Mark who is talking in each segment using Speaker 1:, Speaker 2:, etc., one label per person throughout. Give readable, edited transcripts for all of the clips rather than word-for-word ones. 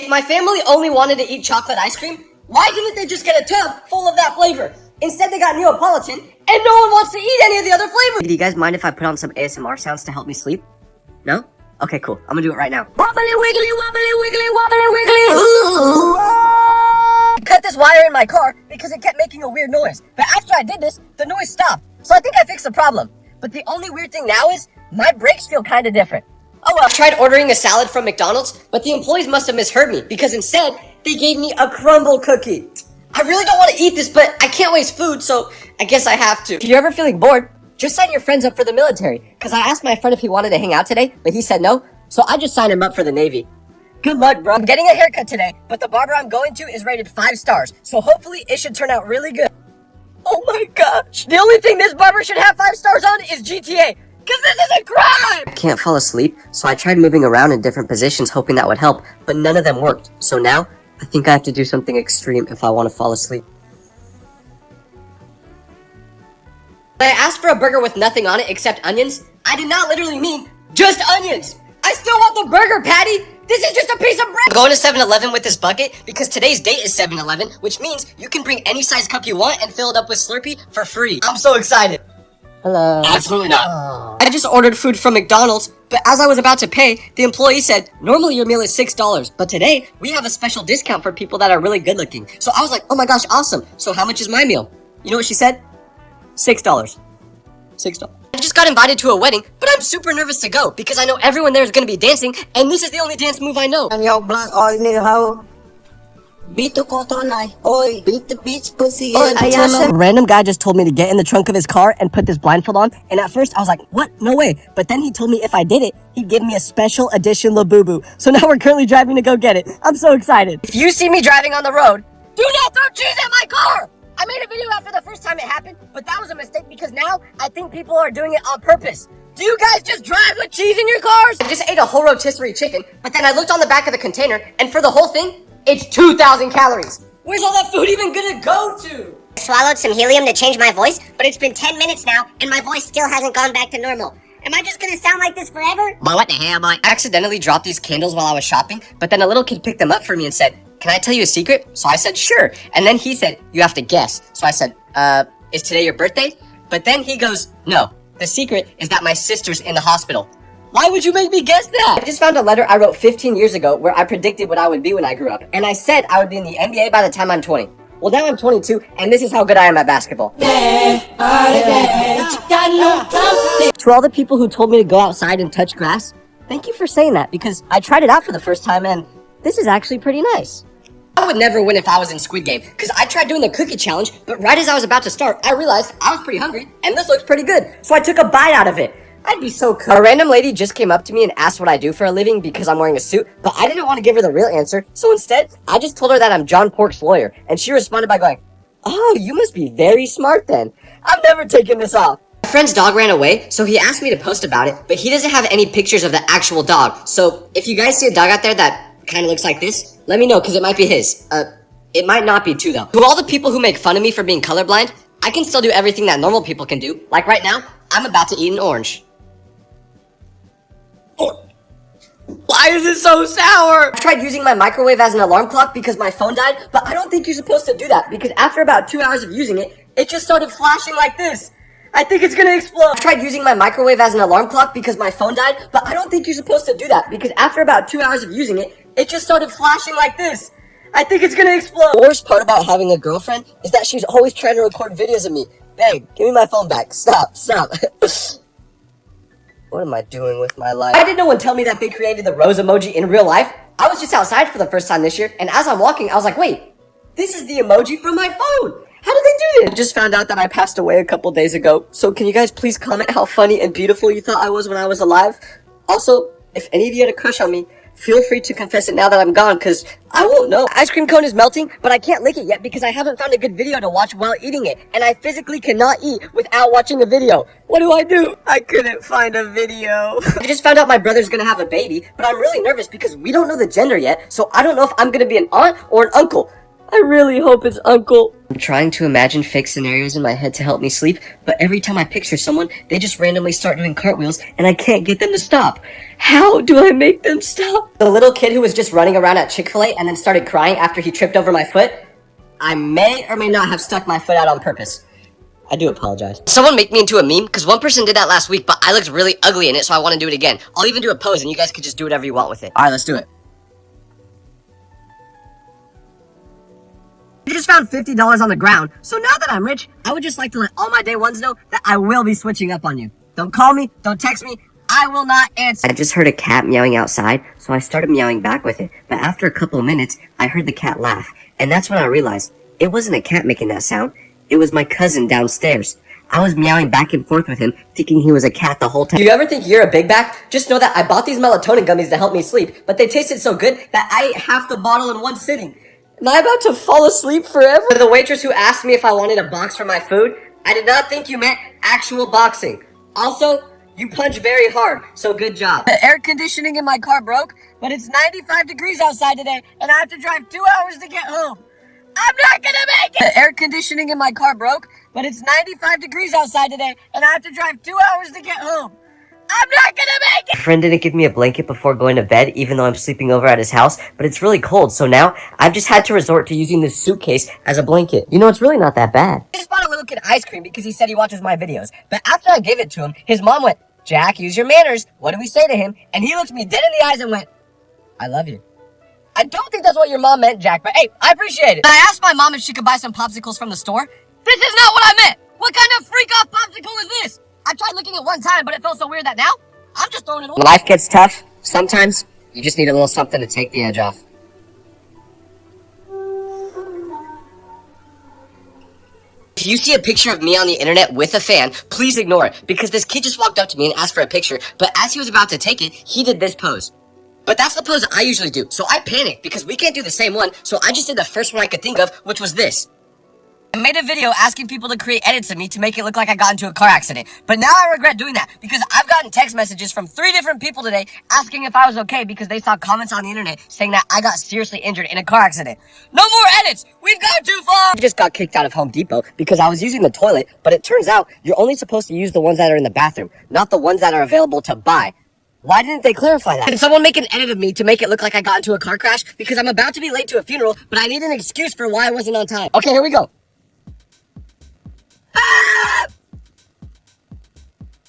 Speaker 1: If my family only wanted to eat chocolate ice cream, why didn't they just get a tub full of that flavor? Instead, they got Neapolitan, and no one wants to eat any of the other flavors. Do you guys mind if I put on some ASMR sounds to help me sleep? No? Okay, cool. I'm gonna do it right now. Wobbly wiggly, wobbly wiggly, wobbly wiggly. I cut this wire in my car because it kept making a weird noise. But after I did this, the noise stopped. So I think I fixed the problem. But the only weird thing now is my brakes feel kind of different. Oh well. I tried ordering a salad from McDonald's, but the employees must have misheard me because instead, they gave me a crumble cookie. I really don't want to eat this, but I can't waste food, so I guess I have to. If you're ever feeling bored, just sign your friends up for the military. Because I asked my friend if he wanted to hang out today, but he said no, so I just signed him up for the Navy. Good luck, bro. I'm getting a haircut today, but the barber I'm going to is rated 5 stars, so hopefully it should turn out really good. Oh my gosh. The only thing this barber should have 5 stars on is GTA. Because this is a crime! I can't fall asleep, so I tried moving around in different positions hoping that would help, but none of them worked. So now, I think I have to do something extreme if I want to fall asleep. When I asked for a burger with nothing on it except onions, I did not literally mean just onions! I still want the burger patty! This is just a piece of bread! I'm going to 7-Eleven with this bucket because today's date is 7-Eleven, which means you can bring any size cup you want and fill it up with Slurpee for free. I'm so excited. Hello. Absolutely not. Oh. I just ordered food from McDonald's, but as I was about to pay, the employee said, normally your meal is $6, but today we have a special discount for people that are really good looking. So I was like, oh my gosh, awesome. So how much is my meal? You know what she said? $6. $6. I just got invited to a wedding, but I'm super nervous to go because I know everyone there is going to be dancing, and this is the only dance move I know. Beat the kotonay. Oi, beat the beach pussy. A random guy just told me to get in the trunk of his car and put this blindfold on, and at first I was like, what? No way. But then he told me if I did it, he'd give me a special edition Labubu. So now we're currently driving to go get it. I'm so excited. If you see me driving on the road, do not throw cheese at my car! I made a video after the first time it happened, but that was a mistake because now I think people are doing it on purpose. Do you guys just drive with cheese in your cars? I just ate a whole rotisserie chicken, but then I looked on the back of the container, and for the whole thing, it's 2,000 calories. Where's all that food even gonna go to?
Speaker 2: I swallowed some helium to change my voice, but it's been 10 minutes now, and my voice still hasn't gone back to normal. Am I just gonna sound like this forever?
Speaker 1: Boy, what the hell, boy? I accidentally dropped these candles while I was shopping, but then a little kid picked them up for me and said, can I tell you a secret? So I said, sure. And then he said, you have to guess. So I said, is today your birthday? But then he goes, no. The secret is that my sister's in the hospital. Why would you make me guess that? I just found a letter I wrote 15 years ago where I predicted what I would be when I grew up. And I said I would be in the NBA by the time I'm 20. Well, now I'm 22, and this is how good I am at basketball. To all the people who told me to go outside and touch grass, thank you for saying that, because I tried it out for the first time, and this is actually pretty nice. I would never win if I was in Squid Game, because I tried doing the cookie challenge, but right as I was about to start, I realized I was pretty hungry, and this looks pretty good, so I took a bite out of it. I'd be so cool. A random lady just came up to me and asked what I do for a living because I'm wearing a suit, but I didn't want to give her the real answer, so instead, I just told her that I'm John Pork's lawyer, and she responded by going, oh, you must be very smart then. I'm never taking this off. My friend's dog ran away, so he asked me to post about it, but he doesn't have any pictures of the actual dog, so if you guys see a dog out there that kind of looks like this, let me know, because it might be his. It might not be too, though. To all the people who make fun of me for being colorblind, I can still do everything that normal people can do. Like right now, I'm about to eat an orange. Why is it so sour? I tried using my microwave as an alarm clock because my phone died, but I don't think you're supposed to do that because after about 2 hours of using it, it just started flashing like this. I think it's gonna explode. I tried using my microwave as an alarm clock because my phone died, but I don't think you're supposed to do that because after about 2 hours of using it, it just started flashing like this. I think it's gonna explode. The worst part about having a girlfriend is that she's always trying to record videos of me. Babe, give me my phone back. Stop. What am I doing with my life? Why did no one tell me that they created the rose emoji in real life? I was just outside for the first time this year, and as I'm walking, I was like, wait, this is the emoji from my phone. How did they do this? I just found out that I passed away a couple days ago, so can you guys please comment how funny and beautiful you thought I was when I was alive? Also, if any of you had a crush on me, feel free to confess it now that I'm gone, because I won't know. Ice cream cone is melting, but I can't lick it yet because I haven't found a good video to watch while eating it, and I physically cannot eat without watching a video. What do? I couldn't find a video. I just found out my brother's gonna have a baby, but I'm really nervous because we don't know the gender yet, so I don't know if I'm gonna be an aunt or an uncle. I really hope it's Uncle. I'm trying to imagine fake scenarios in my head to help me sleep, but every time I picture someone, they just randomly start doing cartwheels, and I can't get them to stop. How do I make them stop? The little kid who was just running around at Chick-fil-A and then started crying after he tripped over my foot, I may or may not have stuck my foot out on purpose. I do apologize. Someone make me into a meme, because one person did that last week, but I looked really ugly in it, so I want to do it again. I'll even do a pose, and you guys could just do whatever you want with it. Alright, let's do it. I just found $50 on the ground, so now that I'm rich, I would just like to let all my day ones know that I will be switching up on you. Don't call me, don't text me, I will not answer. I just heard a cat meowing outside, so I started meowing back with it. But after a couple of minutes, I heard the cat laugh, and that's when I realized it wasn't a cat making that sound, it was my cousin downstairs. I was meowing back and forth with him, thinking he was a cat the whole time. Do you ever think you're a big back? Just know that I bought these melatonin gummies to help me sleep, but they tasted so good that I ate half the bottle in one sitting. Am I about to fall asleep forever? The waitress who asked me if I wanted a box for my food, I did not think you meant actual boxing. Also, you punch very hard, so good job. The air conditioning in my car broke, but it's 95 degrees outside today, and I have to drive 2 hours to get home. I'm not gonna make it! The air conditioning in my car broke, but it's 95 degrees outside today, and I have to drive 2 hours to get home. I'm not gonna make it! My friend didn't give me a blanket before going to bed, even though I'm sleeping over at his house, but it's really cold, so now I've just had to resort to using this suitcase as a blanket. You know, it's really not that bad. I just bought a little kid ice cream because he said he watches my videos, but after I gave it to him, his mom went, "Jack, use your manners. What do we say to him?" And he looked me dead in the eyes and went, "I love you." I don't think that's what your mom meant, Jack, but hey, I appreciate it. I asked my mom if she could buy some popsicles from the store. This is not what I meant! What kind of freak-off popsicle is this? I tried licking it one time, but it felt so weird that now, I'm just throwing it away. When life gets tough, sometimes you just need a little something to take the edge off. If you see a picture of me on the internet with a fan, please ignore it, because this kid just walked up to me and asked for a picture, but as he was about to take it, he did this pose. But that's the pose I usually do, so I panicked because we can't do the same one, so I just did the first one I could think of, which was this. I made a video asking people to create edits of me to make it look like I got into a car accident, but now I regret doing that because I've gotten text messages from 3 different people today asking if I was okay because they saw comments on the internet saying that I got seriously injured in a car accident. No more edits! We've gone too far! I just got kicked out of Home Depot because I was using the toilet, but it turns out you're only supposed to use the ones that are in the bathroom, not the ones that are available to buy. Why didn't they clarify that? Can someone make an edit of me to make it look like I got into a car crash? Because I'm about to be late to a funeral, but I need an excuse for why I wasn't on time. Okay, here we go. I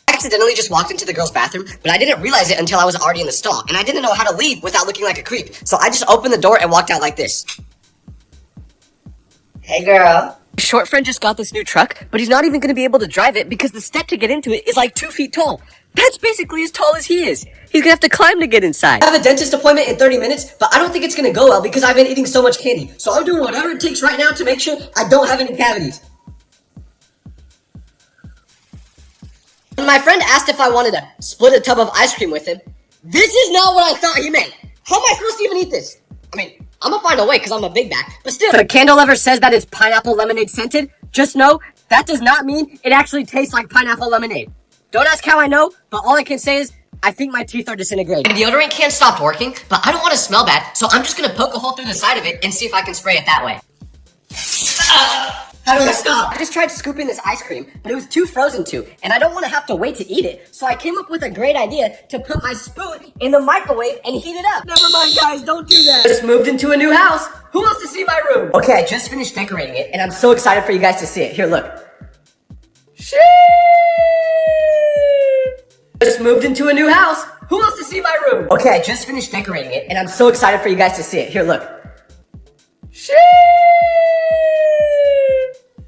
Speaker 1: accidentally just walked into the girl's bathroom, but I didn't realize it until I was already in the stall, and I didn't know how to leave without looking like a creep. So I just opened the door and walked out like this. Hey girl. Short friend just got this new truck, but he's not even going to be able to drive it because the step to get into it is like 2 feet tall. That's basically as tall as he is. He's gonna have to climb to get inside. I have a dentist appointment in 30 minutes, but I don't think it's gonna go well because I've been eating so much candy. So I'm doing whatever it takes right now to make sure I don't have any cavities. When my friend asked if I wanted to split a tub of ice cream with him, this is not what I thought he meant. How am I supposed to even eat this? I mean, I'm gonna find a way because I'm a big back, but still. If a candle ever says that it's pineapple lemonade scented, just know that does not mean it actually tastes like pineapple lemonade. Don't ask how I know, but all I can say is, I think my teeth are disintegrating. The deodorant can stopped working, but I don't want to smell bad, so I'm just gonna poke a hole through the side of it and see if I can spray it that way. How do I stop? I just tried scooping this ice cream, but it was too frozen and I don't want to have to wait to eat it, so I came up with a great idea to put my spoon in the microwave and heat it up. Never mind guys, don't do that. I just moved into a new house. Who wants to see my room? Okay, I just finished decorating it, and I'm so excited for you guys to see it. Here, look. Just moved into a new house. Who wants to see my room? Okay, I just finished decorating it, and I'm so excited for you guys to see it. Here, look.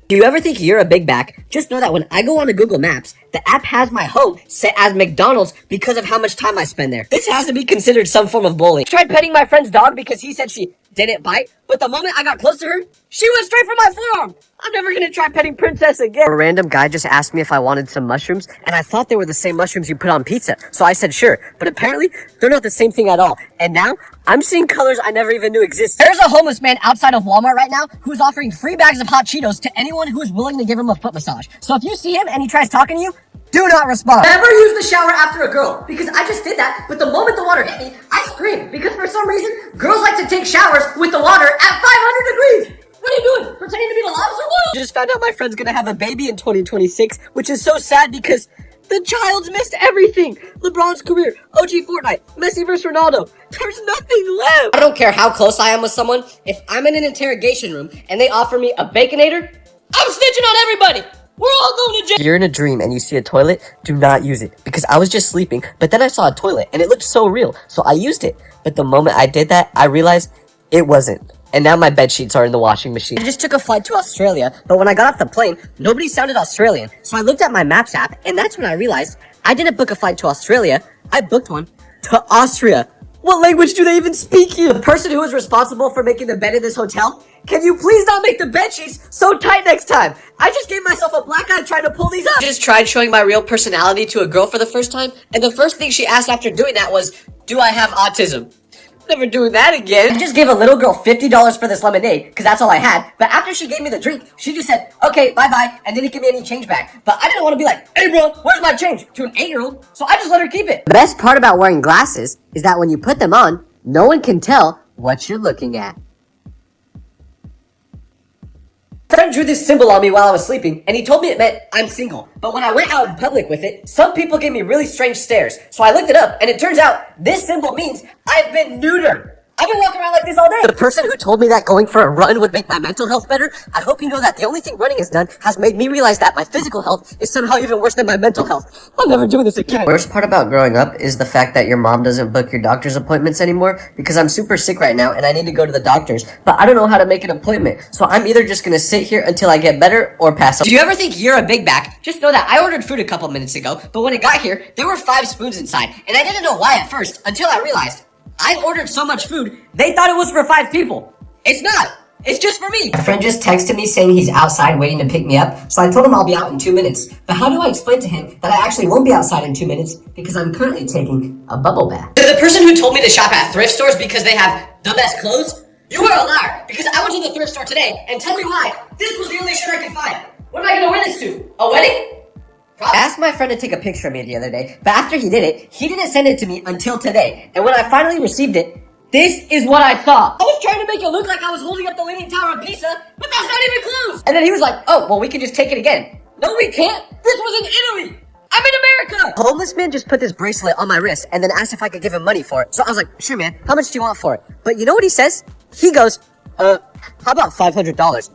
Speaker 1: Do you ever think you're a big back? Just know that when I go on to Google Maps, the app has my home set as McDonald's because of how much time I spend there. This has to be considered some form of bullying. I tried petting my friend's dog because he said she didn't bite, but the moment I got close to her, she went straight for my forearm. I'm never gonna try petting Princess again. A random guy just asked me if I wanted some mushrooms, and I thought they were the same mushrooms you put on pizza, so I said sure, but apparently they're not the same thing at all. And now I'm seeing colors I never even knew existed. There's a homeless man outside of Walmart right now who's offering free bags of hot Cheetos to anyone who is willing to give him a foot massage. So if you see him and he tries talking to you, do not respond. Never use the shower after a girl, because I just did that, but the moment the water hit me, I screamed, because for some reason, girls like to take showers with the water at 500 degrees. found out my friend's gonna have a baby in 2026, which is so sad because the child's missed everything. LeBron's career, OG Fortnite, Messi vs. Ronaldo. There's nothing left. I don't care how close I am with someone. If I'm in an interrogation room and they offer me a Baconator, I'm snitching on everybody. We're all going to jail. If you're in a dream and you see a toilet, do not use it. Because I was just sleeping, but then I saw a toilet and it looked so real. So I used it. But the moment I did that, I realized it wasn't. And now my bed sheets are in the washing machine. I just took a flight to Australia, but when I got off the plane, nobody sounded Australian. So I looked at my Maps app, and that's when I realized I didn't book a flight to Australia. I booked one to Austria. What language do they even speak here? The person who is responsible for making the bed in this hotel, can you please not make the bed sheets so tight next time? I just gave myself a black eye trying to pull these up. I just tried showing my real personality to a girl for the first time, and the first thing she asked after doing that was, do I have autism? Never doing that again. I just gave a little girl $50 for this lemonade, because that's all I had. But after she gave me the drink, she just said, okay, bye-bye, and didn't give me any change back. But I didn't want to be like, hey bro, where's my change? To an 8-year-old. So I just let her keep it. The best part about wearing glasses is that when you put them on, no one can tell what you're looking at. A friend drew this symbol on me while I was sleeping, and he told me it meant I'm single. But when I went out in public with it, some people gave me really strange stares. So I looked it up, and it turns out this symbol means I've been neutered. I've been walking around like this all day. The person who told me that going for a run would make my mental health better, I hope you know that the only thing running has done has made me realize that my physical health is somehow even worse than my mental health. I'm never doing this again. The worst part about growing up is the fact that your mom doesn't book your doctor's appointments anymore because I'm super sick right now and I need to go to the doctor's, but I don't know how to make an appointment. So I'm either just gonna sit here until I get better or pass out. Do you ever think you're a big back? Just know that I ordered food a couple minutes ago, but when it got here, there were 5 spoons inside, and I didn't know why at first until I realized I ordered so much food, they thought it was for 5 people. It's not. It's just for me. A friend just texted me saying he's outside waiting to pick me up, so I told him I'll be out in 2 minutes. But how do I explain to him that I actually won't be outside in 2 minutes because I'm currently taking a bubble bath? The person who told me to shop at thrift stores because they have the best clothes, you are a liar because I went to the thrift store today and tell me why. This was the only shirt I could find. What am I going to wear this to? A wedding? I asked my friend to take a picture of me the other day, but after he did it, he didn't send it to me until today. And when I finally received it, this is what I saw. I was trying to make it look like I was holding up the Leaning Tower of Pisa, but that's not even close. And then he was like, oh, well, we can just take it again. No, we can't. This was in Italy. I'm in America. A homeless man just put this bracelet on my wrist and then asked if I could give him money for it. So I was like, sure, man. How much do you want for it? But you know what he says? He goes, how about $500?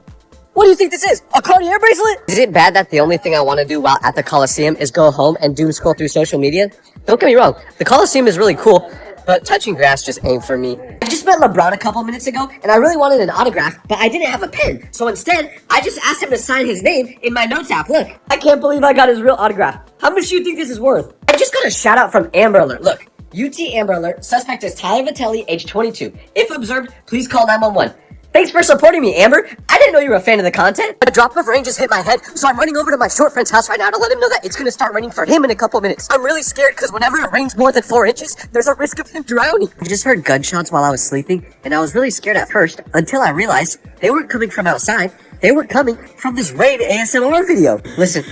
Speaker 1: What do you think this is? A Cartier bracelet? Is it bad that the only thing I want to do while at the Coliseum is go home and doom scroll through social media? Don't get me wrong, the Coliseum is really cool, but touching grass just ain't for me. I just met LeBron a couple minutes ago, and I really wanted an autograph, but I didn't have a pen. So instead, I just asked him to sign his name in my notes app. Look, I can't believe I got his real autograph. How much do you think this is worth? I just got a shout out from Amber Alert. Look, UT Amber Alert, suspect is Tyler Vitelli, age 22. If observed, please call 911. Thanks for supporting me, Amber. I didn't know you were a fan of the content. A drop of rain just hit my head, so I'm running over to my short friend's house right now to let him know that it's gonna start raining for him in a couple minutes. I'm really scared because whenever it rains more than 4 inches, there's a risk of him drowning. I just heard gunshots while I was sleeping, and I was really scared at first until I realized they weren't coming from outside. They were coming from this rain ASMR video. Listen.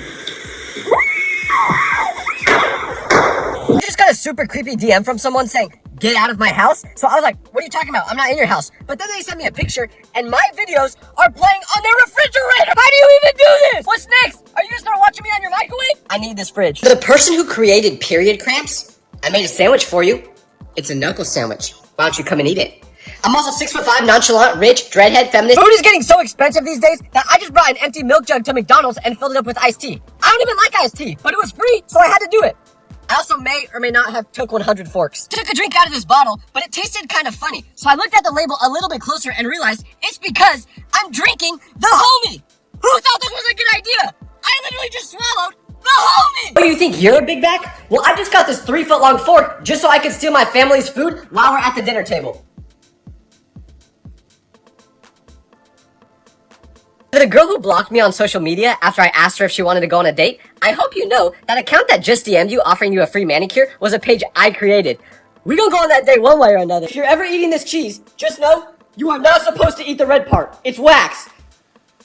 Speaker 1: I just got a super creepy DM from someone saying, get out of my house. So I was like, what are you talking about? I'm not in your house. But then they sent me a picture and my videos are playing on their refrigerator. How do you even do this? What's next? Are you gonna start watching me on your microwave? I need this fridge. The person who created period cramps, I made a sandwich for you. It's a knuckle sandwich. Why don't you come and eat it? I'm also 6'5", nonchalant, rich, dreadhead, feminist. Food is getting so expensive these days that I just brought an empty milk jug to McDonald's and filled it up with iced tea. I don't even like iced tea, but it was free, so I had to do it. I also may or may not have took 100 forks. Took a drink out of this bottle, but it tasted kind of funny. So I looked at the label a little bit closer and realized it's because I'm drinking the homie. Who thought this was a good idea? I literally just swallowed the homie. Oh, you think you're a big back? Well, I just got this 3-foot-long fork just so I could steal my family's food while we're at the dinner table. The girl who blocked me on social media after I asked her if she wanted to go on a date, I hope you know that account that just DM'd you offering you a free manicure was a page I created. We gonna go on that date one way or another. If you're ever eating this cheese, just know you are not supposed to eat the red part. It's wax.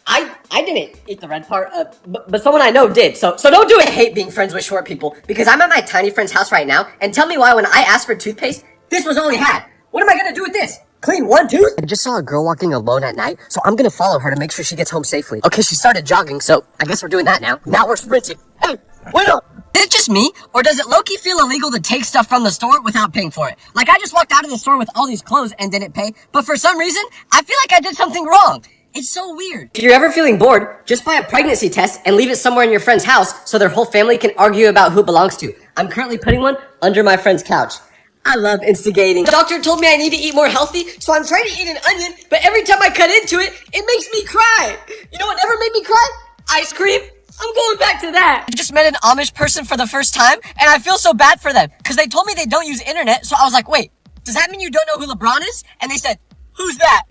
Speaker 1: I didn't eat the red part, but someone I know did, so don't do it. I hate being friends with short people because I'm at my tiny friend's house right now, and tell me why when I asked for toothpaste, this was all he had. What am I gonna do with this? Clean one tooth? I just saw a girl walking alone at night, so I'm gonna follow her to make sure she gets home safely. Okay, she started jogging, so I guess we're doing that now. Now we're sprinting. Hey, wait up! Is it just me, or does it low-key feel illegal to take stuff from the store without paying for it? Like, I just walked out of the store with all these clothes and didn't pay, but for some reason, I feel like I did something wrong. It's so weird. If you're ever feeling bored, just buy a pregnancy test and leave it somewhere in your friend's house so their whole family can argue about who it belongs to. I'm currently putting one under my friend's couch. I love instigating. The doctor told me I need to eat more healthy, so I'm trying to eat an onion, but every time I cut into it, it makes me cry. You know what never made me cry? Ice cream. I'm going back to that. I just met an Amish person for the first time, and I feel so bad for them, because they told me they don't use internet, so I was like, wait, does that mean you don't know who LeBron is? And they said, who's that?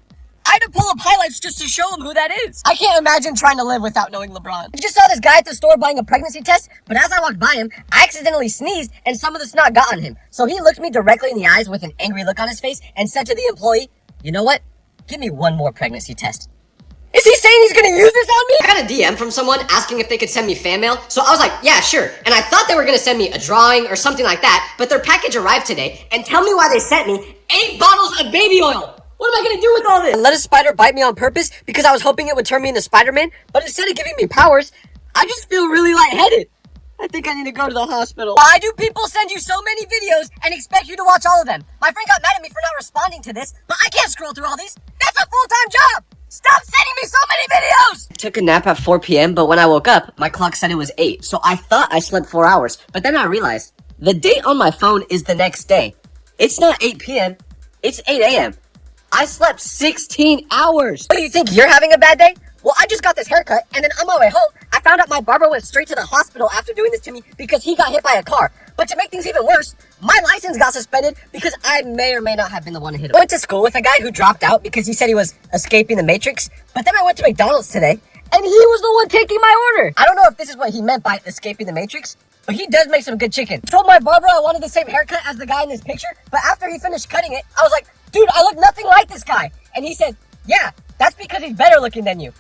Speaker 1: I had to pull up highlights just to show them who that is. I can't imagine trying to live without knowing LeBron. I just saw this guy at the store buying a pregnancy test, but as I walked by him, I accidentally sneezed and some of the snot got on him. So he looked me directly in the eyes with an angry look on his face and said to the employee, you know what? Give me one more pregnancy test. Is he saying he's gonna use this on me? I got a DM from someone asking if they could send me fan mail, so I was like, yeah, sure. And I thought they were gonna send me a drawing or something like that, but their package arrived today, and tell me why they sent me 8 bottles of baby oil. What am I gonna do with all this? I let a spider bite me on purpose because I was hoping it would turn me into Spider-Man, but instead of giving me powers, I just feel really lightheaded. I think I need to go to the hospital. Why do people send you so many videos and expect you to watch all of them? My friend got mad at me for not responding to this, but I can't scroll through all these. That's a full-time job! Stop sending me so many videos! I took a nap at 4 p.m., but when I woke up, my clock said it was 8, so I thought I slept 4 hours. But then I realized, the date on my phone is the next day. It's not 8 p.m., it's 8 a.m. I slept 16 hours. What, do you think you're having a bad day? Well, I just got this haircut, and then on my way home, I found out my barber went straight to the hospital after doing this to me because he got hit by a car. But to make things even worse, my license got suspended because I may or may not have been the one to hit him. I went to school with a guy who dropped out because he said he was escaping the Matrix, but then I went to McDonald's today, and he was the one taking my order. I don't know if this is what he meant by escaping the Matrix, but he does make some good chicken. I told my barber I wanted the same haircut as the guy in this picture, but after he finished cutting it, I was like, dude, I look nothing like this guy. And he said, yeah, that's because he's better looking than you.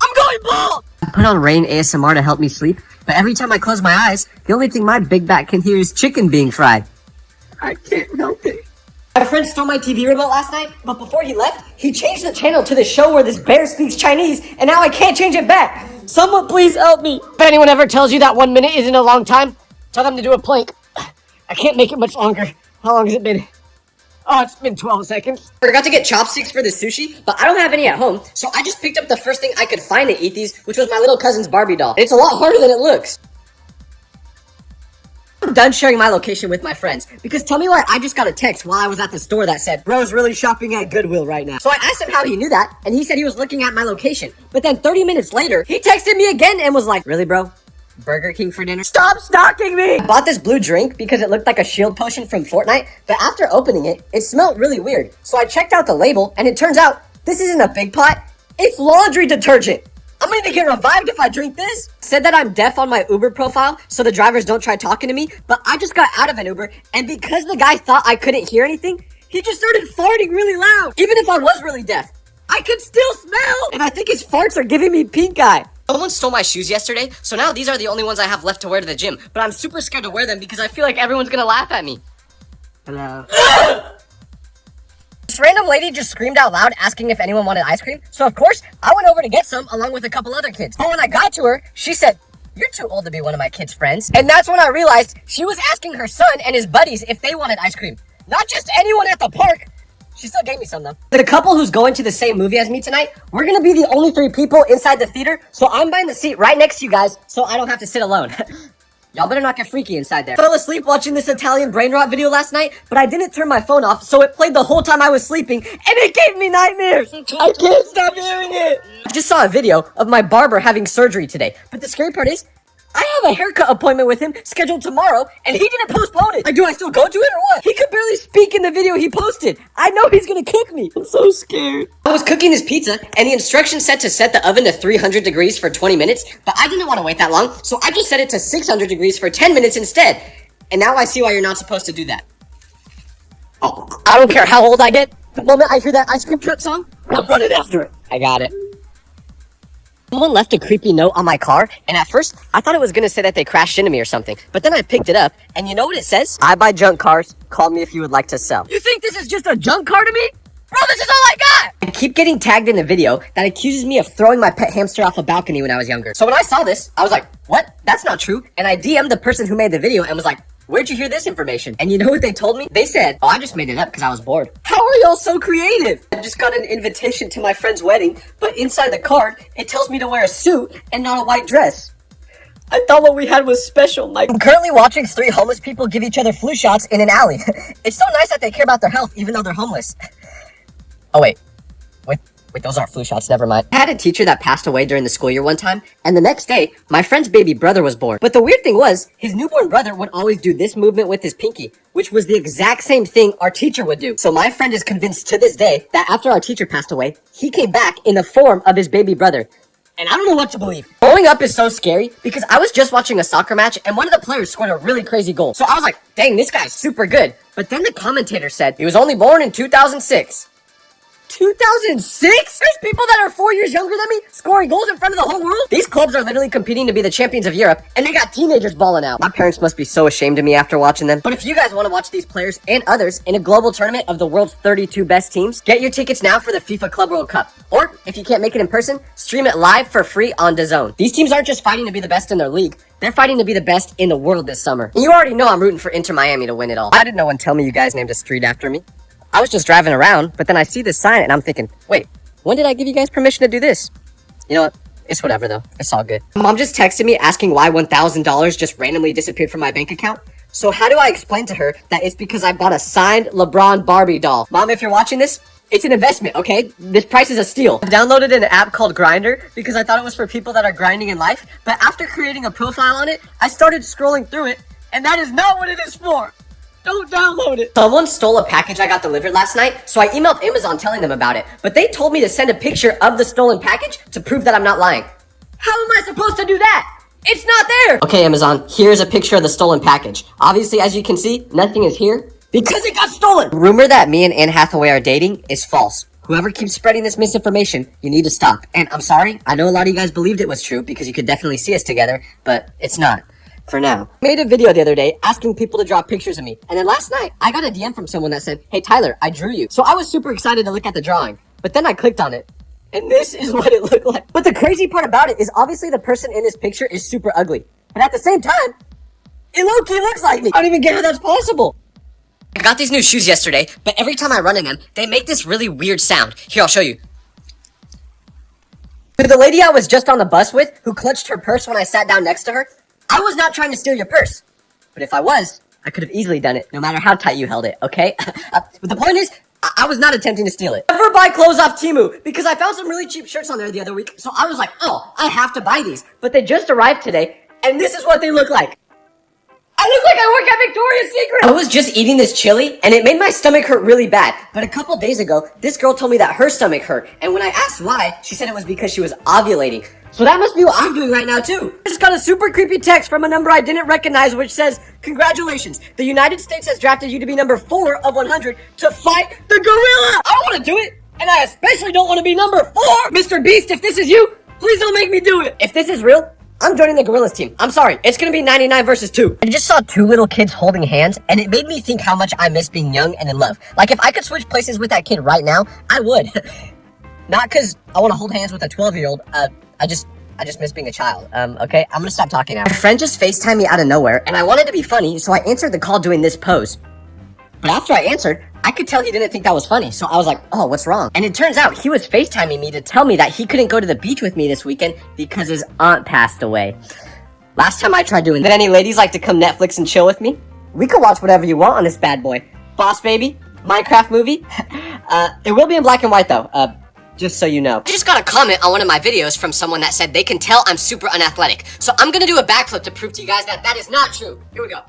Speaker 1: I'm going bald! I put on Rain ASMR to help me sleep, but every time I close my eyes, the only thing my big back can hear is chicken being fried. I can't help it. My friend stole my TV remote last night, but before he left, he changed the channel to the show where this bear speaks Chinese, and now I can't change it back. Someone please help me. If anyone ever tells you that 1 minute isn't a long time, tell them to do a plank. I can't make it much longer. How long has it been? Oh, it's been 12 seconds. I forgot to get chopsticks for the sushi, but I don't have any at home, so I just picked up the first thing I could find to eat these, which was my little cousin's Barbie doll. It's a lot harder than it looks. I'm done sharing my location with my friends, because tell me why I just got a text while I was at the store that said, bro's really shopping at Goodwill right now. So I asked him how he knew that, and he said he was looking at my location. But then 30 minutes later, he texted me again and was like, really, bro? Burger King for dinner? Stop stalking me! I bought this blue drink because it looked like a shield potion from Fortnite, but after opening it, it smelled really weird. So I checked out the label, and it turns out, this isn't a big pot, it's laundry detergent. I'm gonna get revived if I drink this. Said that I'm deaf on my Uber profile, so the drivers don't try talking to me, but I just got out of an Uber, and because the guy thought I couldn't hear anything, he just started farting really loud. Even if I was really deaf, I could still smell, and I think his farts are giving me pink eye. Someone stole my shoes yesterday, so now these are the only ones I have left to wear to the gym, but I'm super scared to wear them because I feel like everyone's gonna laugh at me. Hello. This random lady just screamed out loud asking if anyone wanted ice cream, so of course, I went over to get some along with a couple other kids. But when I got to her, she said, you're too old to be one of my kids' friends. And that's when I realized she was asking her son and his buddies if they wanted ice cream. Not just anyone at the park. She still gave me some though. The couple who's going to the same movie as me tonight, we're gonna be the only 3 people inside the theater, so I'm buying the seat right next to you guys so I don't have to sit alone. Y'all better not get freaky inside there. I fell asleep watching this Italian brain rot video last night, but I didn't turn my phone off, so it played the whole time I was sleeping, and it gave me nightmares! I can't stop hearing it! I just saw a video of my barber having surgery today, but the scary part is, I have a haircut appointment with him scheduled tomorrow, and he didn't postpone it. Like, do I still go to it or what? He could barely speak in the video he posted. I know he's gonna kick me. I'm so scared. I was cooking this pizza, and the instructions said to set the oven to 300 degrees for 20 minutes, but I didn't want to wait that long, so I just set it to 600 degrees for 10 minutes instead. And now I see why you're not supposed to do that. Oh, I don't care how old I get. The moment I hear that ice cream truck song, I'm running after it. I got it. Someone left a creepy note on my car, and at first, I thought it was gonna say that they crashed into me or something. But then I picked it up, and you know what it says? I buy junk cars. Call me if you would like to sell. You think this is just a junk car to me? Bro, this is all I got! I keep getting tagged in a video that accuses me of throwing my pet hamster off a balcony when I was younger. So when I saw this, I was like, what? That's not true. And I DM'd the person who made the video and was like, where'd you hear this information? And you know what they told me? They said, oh, I just made it up because I was bored. How are y'all so creative? I just got an invitation to my friend's wedding, but inside the card, it tells me to wear a suit and not a white dress. I thought what we had was special, Mike. I'm currently watching 3 homeless people give each other flu shots in an alley. It's so nice that they care about their health even though they're homeless. Oh, wait, those aren't flu shots, never mind. I had a teacher that passed away during the school year one time, and the next day, my friend's baby brother was born. But the weird thing was, his newborn brother would always do this movement with his pinky, which was the exact same thing our teacher would do. So my friend is convinced to this day that after our teacher passed away, he came back in the form of his baby brother. And I don't know what to believe. Growing up is so scary because I was just watching a soccer match and one of the players scored a really crazy goal. So I was like, dang, this guy's super good. But then the commentator said he was only born in 2006. 2006? There's people that are 4 years younger than me scoring goals in front of the whole world? These clubs are literally competing to be the champions of Europe, and they got teenagers balling out. My parents must be so ashamed of me after watching them. But if you guys want to watch these players and others in a global tournament of the world's 32 best teams, get your tickets now for the FIFA Club World Cup. Or, if you can't make it in person, stream it live for free on DAZN. These teams aren't just fighting to be the best in their league, they're fighting to be the best in the world this summer. And you already know I'm rooting for Inter Miami to win it all. Why did no one tell me you guys named a street after me? I was just driving around, but then I see this sign and I'm thinking, wait, when did I give you guys permission to do this? You know what? It's whatever though. It's all good. Mom just texted me asking why $1,000 just randomly disappeared from my bank account. So how do I explain to her that it's because I bought a signed LeBron Barbie doll? Mom, if you're watching this, it's an investment, okay? This price is a steal. I downloaded an app called Grindr because I thought it was for people that are grinding in life. But after creating a profile on it, I started scrolling through it, and that is not what it is for. Don't download it. Someone stole a package I got delivered last night, so I emailed Amazon telling them about it. But they told me to send a picture of the stolen package to prove that I'm not lying. How am I supposed to do that? It's not there! Okay, Amazon, here's a picture of the stolen package. Obviously, as you can see, nothing is here because it got stolen. The rumor that me and Anne Hathaway are dating is false. Whoever keeps spreading this misinformation, you need to stop. And I'm sorry, I know a lot of you guys believed it was true because you could definitely see us together, but it's not. For now. I made a video the other day asking people to draw pictures of me. And then last night, I got a DM from someone that said, hey Tyler, I drew you. So I was super excited to look at the drawing. But then I clicked on it. And this is what it looked like. But the crazy part about it is obviously the person in this picture is super ugly. But at the same time, it low-key looks like me. I don't even get how that's possible. I got these new shoes yesterday, but every time I run in them, they make this really weird sound. Here, I'll show you. To the lady I was just on the bus with, who clutched her purse when I sat down next to her, I was not trying to steal your purse. But if I was, I could have easily done it, no matter how tight you held it, okay? But the point is, I was not attempting to steal it. Never buy clothes off Temu, because I found some really cheap shirts on there the other week, so I was like, oh, I have to buy these. But they just arrived today, and this is what they look like. I look like I work at Victoria's Secret! I was just eating this chili, and it made my stomach hurt really bad. But a couple days ago, this girl told me that her stomach hurt, and when I asked why, she said it was because she was ovulating. So that must be what I'm doing right now too. I just got a super creepy text from a number I didn't recognize which says, congratulations, the United States has drafted you to be number 4 of 100 to fight the gorilla! I don't want to do it, and I especially don't want to be number 4! Mr. Beast, if this is you, please don't make me do it! If this is real, I'm joining the gorillas team. I'm sorry, it's gonna be 99 versus 2. I just saw 2 little kids holding hands, and it made me think how much I miss being young and in love. Like, if I could switch places with that kid right now, I would. Not because I want to hold hands with a 12-year-old, I just miss being a child. Okay? I'm gonna stop talking now. My friend just FaceTimed me out of nowhere, and I wanted to be funny, so I answered the call doing this pose. But after I answered, I could tell he didn't think that was funny, so I was like, oh, what's wrong? And it turns out he was FaceTiming me to tell me that he couldn't go to the beach with me this weekend because his aunt passed away. Last time I tried doing that, any ladies like to come Netflix and chill with me? We could watch whatever you want on this bad boy. Boss Baby? Minecraft movie? It will be in black and white though, just so you know. I just got a comment on one of my videos from someone that said they can tell I'm super unathletic. So I'm gonna do a backflip to prove to you guys that that is not true. Here we go.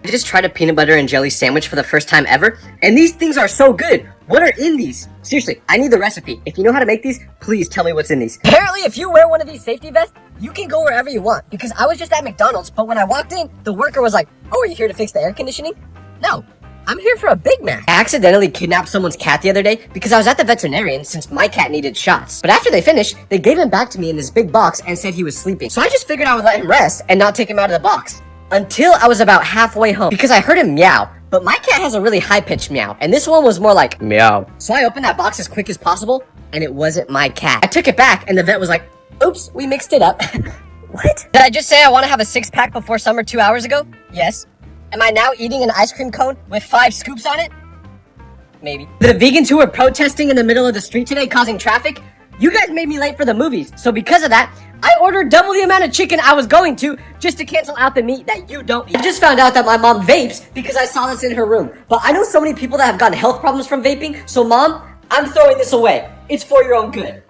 Speaker 1: I just tried a peanut butter and jelly sandwich for the first time ever, and these things are so good. What are in these? Seriously, I need the recipe. If you know how to make these, please tell me what's in these. Apparently, if you wear one of these safety vests, you can go wherever you want. Because I was just at McDonald's, but when I walked in, the worker was like, oh, are you here to fix the air conditioning? No, I'm here for a Big Mac. I accidentally kidnapped someone's cat the other day because I was at the veterinarian since my cat needed shots. But after they finished, they gave him back to me in this big box and said he was sleeping. So I just figured I would let him rest and not take him out of the box. Until I was about halfway home because I heard him meow. but my cat has a really high-pitched meow, and this one was more like meow. So I opened that box as quick as possible, and it wasn't my cat. I took it back, and the vet was like, oops, we mixed it up. What? Did I just say I want to have a six-pack before summer 2 hours ago? Yes. Am I now eating an ice cream cone with 5 scoops on it? Maybe. The vegans who were protesting in the middle of the street today causing traffic, you guys made me late for the movies. So because of that, I ordered double the amount of chicken I was going to just to cancel out the meat that you don't eat. I just found out that my mom vapes because I saw this in her room. But I know so many people that have gotten health problems from vaping, so Mom, I'm throwing this away. It's for your own good.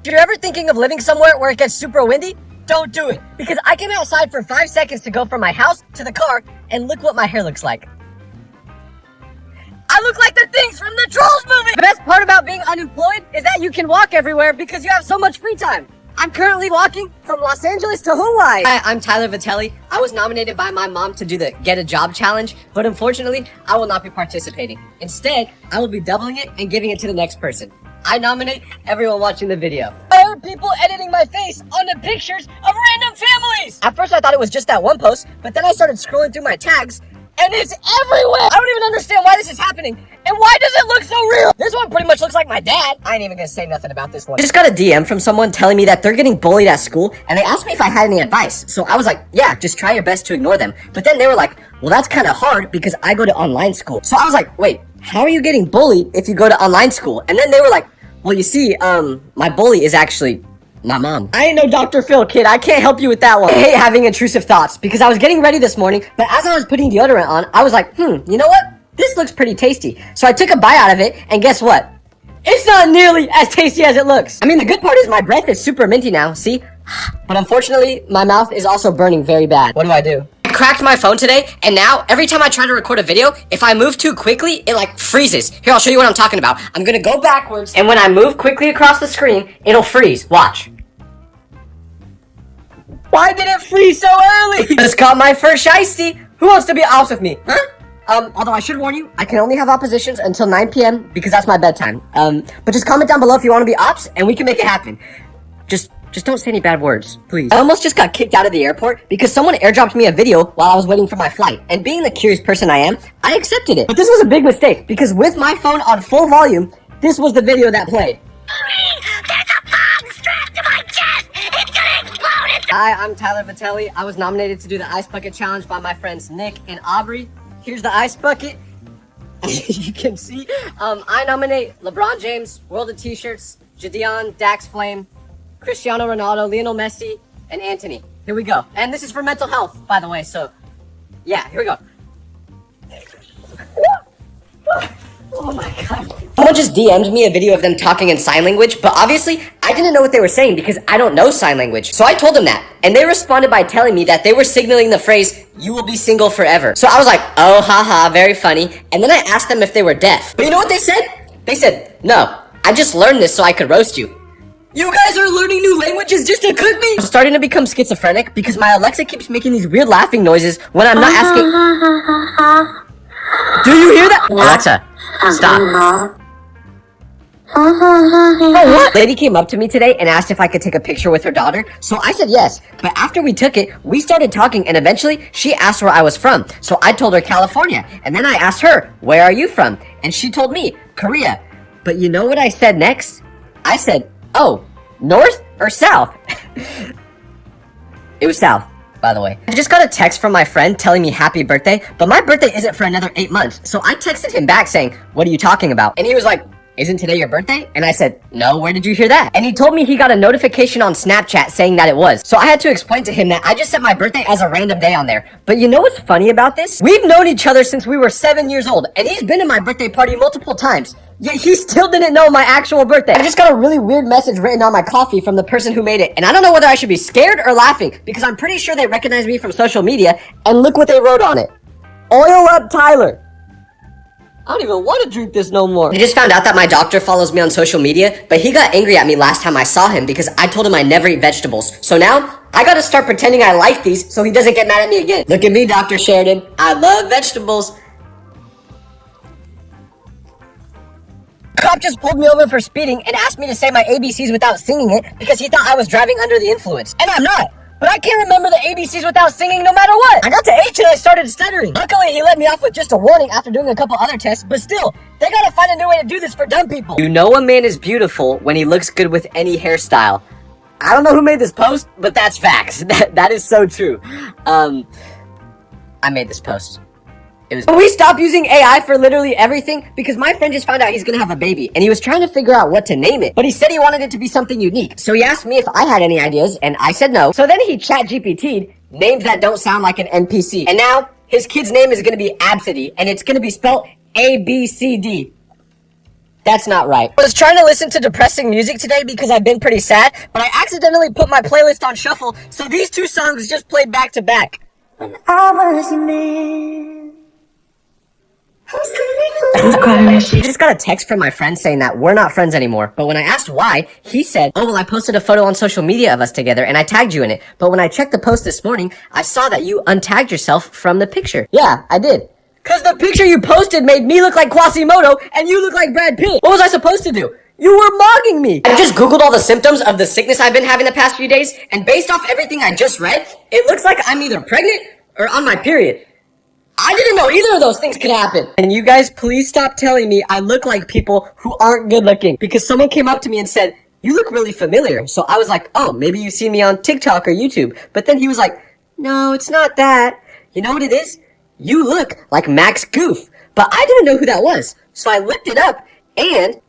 Speaker 1: If you're ever thinking of living somewhere where it gets super windy, don't do it. Because I came outside for 5 seconds to go from my house to the car, and look what my hair looks like. I look like the things from the Trolls movie! The best part about being unemployed is that you can walk everywhere because you have so much free time. I'm currently walking from Los Angeles to Hawaii. Hi, I'm Tyler Vitelli. I was nominated by my mom to do the Get a Job Challenge, but unfortunately, I will not be participating. Instead, I will be doubling it and giving it to the next person. I nominate everyone watching the video. I heard people editing my face onto pictures of random families! At first, I thought it was just that one post, but then I started scrolling through my tags, and it's everywhere! I don't even understand why this is happening, and why does it look so real? This one pretty much looks like my dad. I ain't even gonna say nothing about this one. I just got a DM from someone telling me that they're getting bullied at school, and they asked me if I had any advice. So I was like, yeah, just try your best to ignore them. But then they were like, well, that's kind of hard because I go to online school. So I was like, wait, how are you getting bullied if you go to online school? And then they were like, well, you see, my bully is actually my mom. I ain't no Dr. Phil, kid. I can't help you with that one. I hate having intrusive thoughts because I was getting ready this morning, but as I was putting deodorant on, I was like, you know what? This looks pretty tasty. So I took a bite out of it, and guess what? It's not nearly as tasty as it looks. I mean, the good part is my breath is super minty now, see? But unfortunately, my mouth is also burning very bad. What do I do? I cracked my phone today, and now every time I try to record a video, if I move too quickly, it like freezes. Here, I'll show you what I'm talking about. I'm gonna go backwards, and when I move quickly across the screen, it'll freeze. Watch. Why did it freeze so early? Just caught my first shiesty. Who wants to be ops with me? Huh? Although I should warn you, I can only have oppositions until 9 p.m. because that's my bedtime. But just comment down below if you want to be ops, and we can make it happen. Just don't say any bad words, please. I almost just got kicked out of the airport because someone airdropped me a video while I was waiting for my flight. And being the curious person I am, I accepted it. But this was a big mistake because with my phone on full volume, this was the video that played.
Speaker 2: There's a bomb strapped to my chest! It's gonna explode!
Speaker 1: Hi, I'm Tyler Vitelli. I was nominated to do the Ice Bucket Challenge by my friends Nick and Aubrey. Here's the ice bucket. You can see. I nominate LeBron James, World of T-Shirts, Jadion, Dax Flame, Cristiano Ronaldo, Lionel Messi, and Anthony. Here we go. And this is for mental health, by the way, so yeah, here we go. Oh my god. Someone just DM'd me a video of them talking in sign language, but obviously, I didn't know what they were saying because I don't know sign language. So I told them that, and they responded by telling me that they were signaling the phrase, "You will be single forever." So I was like, oh, haha, very funny. And then I asked them if they were deaf. But you know what they said? They said, no, I just learned this so I could roast you. You guys are learning new languages just to cook me? I'm starting to become schizophrenic because my Alexa keeps making these weird laughing noises when I'm not asking. Do you hear that? Alexa, stop. Oh, what? Lady came up to me today and asked if I could take a picture with her daughter, so I said yes. But after we took it, we started talking, and eventually she asked where I was from. So I told her California, and then I asked her, where are you from? And she told me, Korea. But you know what I said next? I said, oh, north or south? It was south, by the way. I just got a text from my friend telling me happy birthday, but my birthday isn't for another 8 months. So I texted him back saying, what are you talking about? And he was like, isn't today your birthday? And I said, no, where did you hear that? And he told me he got a notification on Snapchat saying that it was. So I had to explain to him that I just set my birthday as a random day on there. But you know what's funny about this? We've known each other since we were 7 years old, and he's been to my birthday party multiple times. Yet he still didn't know my actual birthday. I just got a really weird message written on my coffee from the person who made it. And I don't know whether I should be scared or laughing, because I'm pretty sure they recognize me from social media, and look what they wrote on it. Oil up Tyler. I don't even want to drink this no more. I just found out that my doctor follows me on social media, but he got angry at me last time I saw him because I told him I never eat vegetables. So now, I gotta start pretending I like these so he doesn't get mad at me again. Look at me, Dr. Sheridan. I love vegetables. Cop just pulled me over for speeding and asked me to say my ABCs without singing it because he thought I was driving under the influence. And I'm not. but I can't remember the ABCs without singing no matter what. I got to H and I started stuttering. Luckily, he let me off with just a warning after doing a couple other tests, but still, they gotta find a new way to do this for dumb people. You know a man is beautiful when he looks good with any hairstyle. I don't know who made this post, but that's facts. That is so true. I made this post. But we stopped using AI for literally everything because my friend just found out he's gonna have a baby and he was trying to figure out what to name it. But he said he wanted it to be something unique. So he asked me if I had any ideas and I said no. So then he chat GPT'd names that don't sound like an NPC. And now his kid's name is gonna be Absidy and it's gonna be spelled ABCD. That's not right. I was trying to listen to depressing music today because I've been pretty sad, but I accidentally put my playlist on shuffle, so these two songs just played back to back. When I was your man. I just got a text from my friend saying that we're not friends anymore, but when I asked why, he said, oh, well, I posted a photo on social media of us together and I tagged you in it, but when I checked the post this morning, I saw that you untagged yourself from the picture. Yeah, I did. Cause the picture you posted made me look like Quasimodo and you look like Brad Pitt. What was I supposed to do? You were mocking me. I just googled all the symptoms of the sickness I've been having the past few days, and based off everything I just read, it looks like I'm either pregnant or on my period. I didn't know either of those things could happen. And you guys, please stop telling me I look like people who aren't good looking. Because someone came up to me and said, you look really familiar. So I was like, oh, maybe you see me on TikTok or YouTube. But then he was like, no, it's not that. You know what it is? You look like Max Goof. But I didn't know who that was. So I looked it up and...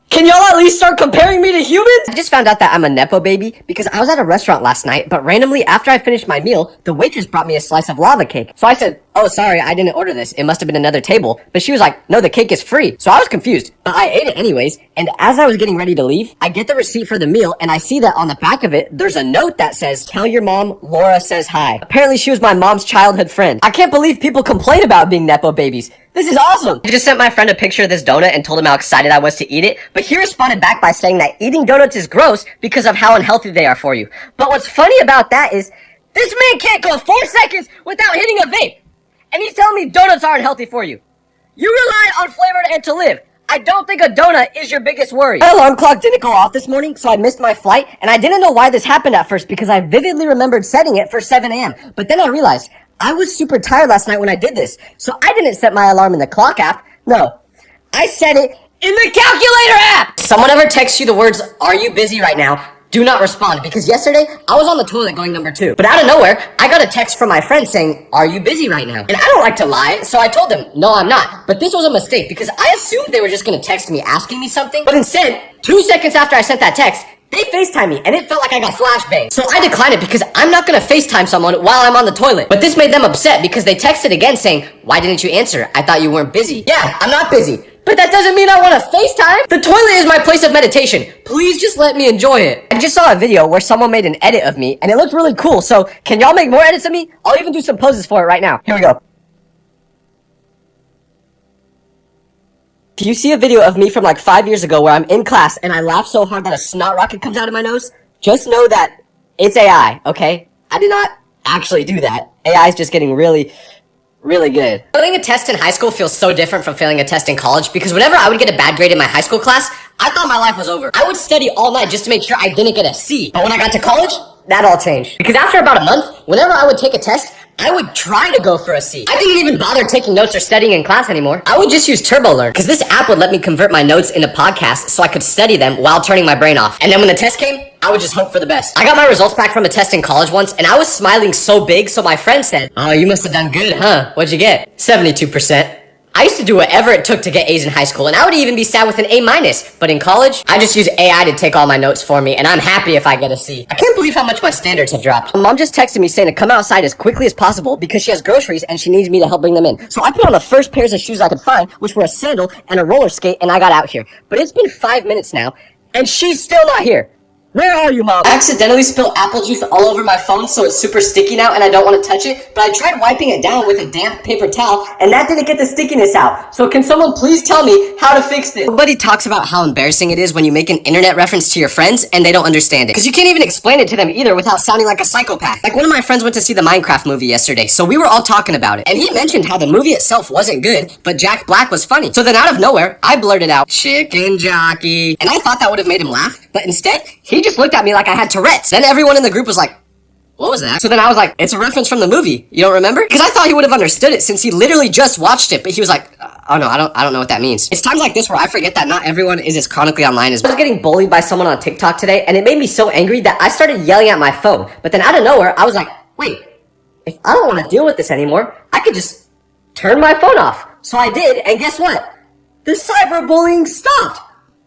Speaker 1: Can y'all at least start comparing me to humans? I just found out that I'm a Nepo baby because I was at a restaurant last night, but randomly after I finished my meal, the waitress brought me a slice of lava cake. So I said, oh, sorry, I didn't order this. It must have been another table. But she was like, no, the cake is free. So I was confused, but I ate it anyways. And as I was getting ready to leave, I get the receipt for the meal and I see that on the back of it, there's a note that says, tell your mom Laura says hi. Apparently she was my mom's childhood friend. I can't believe people complain about being Nepo babies. This is awesome! I just sent my friend a picture of this donut and told him how excited I was to eat it, but he responded back by saying that eating donuts is gross because of how unhealthy they are for you. But what's funny about that is, this man can't go 4 seconds without hitting a vape! And he's telling me donuts aren't healthy for you. You rely on flavor and to live. I don't think a donut is your biggest worry. My alarm clock didn't go off this morning, so I missed my flight, and I didn't know why this happened at first because I vividly remembered setting it for 7 a.m. But then I realized, I was super tired last night when I did this, so I didn't set my alarm in the clock app. No, I set it in the calculator app! Someone ever texts you the words, are you busy right now? Do not respond, because yesterday, I was on the toilet going number 2. But out of nowhere, I got a text from my friend saying, are you busy right now? And I don't like to lie, so I told them, no, I'm not. But this was a mistake, because I assumed they were just gonna text me asking me something. But instead, 2 seconds after I sent that text, they FaceTime me, and it felt like I got flashbanged. So I declined it because I'm not gonna FaceTime someone while I'm on the toilet. But this made them upset because they texted again saying, why didn't you answer? I thought you weren't busy. Yeah, I'm not busy. But that doesn't mean I want to FaceTime. The toilet is my place of meditation. Please just let me enjoy it. I just saw a video where someone made an edit of me, and it looked really cool. So can y'all make more edits of me? I'll even do some poses for it right now. Here we go. If you see a video of me from like 5 years ago where I'm in class and I laugh so hard that a snot rocket comes out of my nose, just know that it's AI, okay? I did not actually do that. AI is just getting really good. Failing a test in high school feels so different from failing a test in college because whenever I would get a bad grade in my high school class, I thought my life was over. I would study all night just to make sure I didn't get a C. But when I got to college, that all changed. Because after about a month, whenever I would take a test, I would try to go for a C. I didn't even bother taking notes or studying in class anymore. I would just use TurboLearn, because this app would let me convert my notes into podcasts so I could study them while turning my brain off. And then when the test came, I would just hope for the best. I got my results back from a test in college once, and I was smiling so big, so my friend said, oh, you must have done good, huh? What'd you get? 72%. I used to do whatever it took to get A's in high school, and I would even be sad with an A-. But in college, I just use AI to take all my notes for me, and I'm happy if I get a C. I can't believe how much my standards have dropped. Mom just texted me saying to come outside as quickly as possible because she has groceries and she needs me to help bring them in. So I put on the first pairs of shoes I could find, which were a sandal and a roller skate, and I got out here. But it's been 5 minutes now, and she's still not here. Where are you, Mom? I accidentally spilled apple juice all over my phone, so it's super sticky now, and I don't want to touch it, but I tried wiping it down with a damp paper towel, and that didn't get the stickiness out. So can someone please tell me how to fix this? Everybody talks about how embarrassing it is when you make an internet reference to your friends, and they don't understand it. Because you can't even explain it to them either without sounding like a psychopath. Like one of my friends went to see the Minecraft movie yesterday, so we were all talking about it, and he mentioned how the movie itself wasn't good, but Jack Black was funny. So then out of nowhere, I blurted out, chicken jockey, and I thought that would have made him laugh, but instead, He just looked at me like I had Tourette's. Then everyone in the group was like, what was that? So then I was like, it's a reference from the movie. You don't remember? Because I thought he would have understood it since he literally just watched it. But he was like, oh no, I don't know what that means. It's times like this where I forget that not everyone is as chronically online as me. I was getting bullied by someone on TikTok today, and it made me so angry that I started yelling at my phone. But then out of nowhere, I was like, wait, if I don't want to deal with this anymore, I could just turn my phone off. So I did, and guess what? The cyberbullying stopped.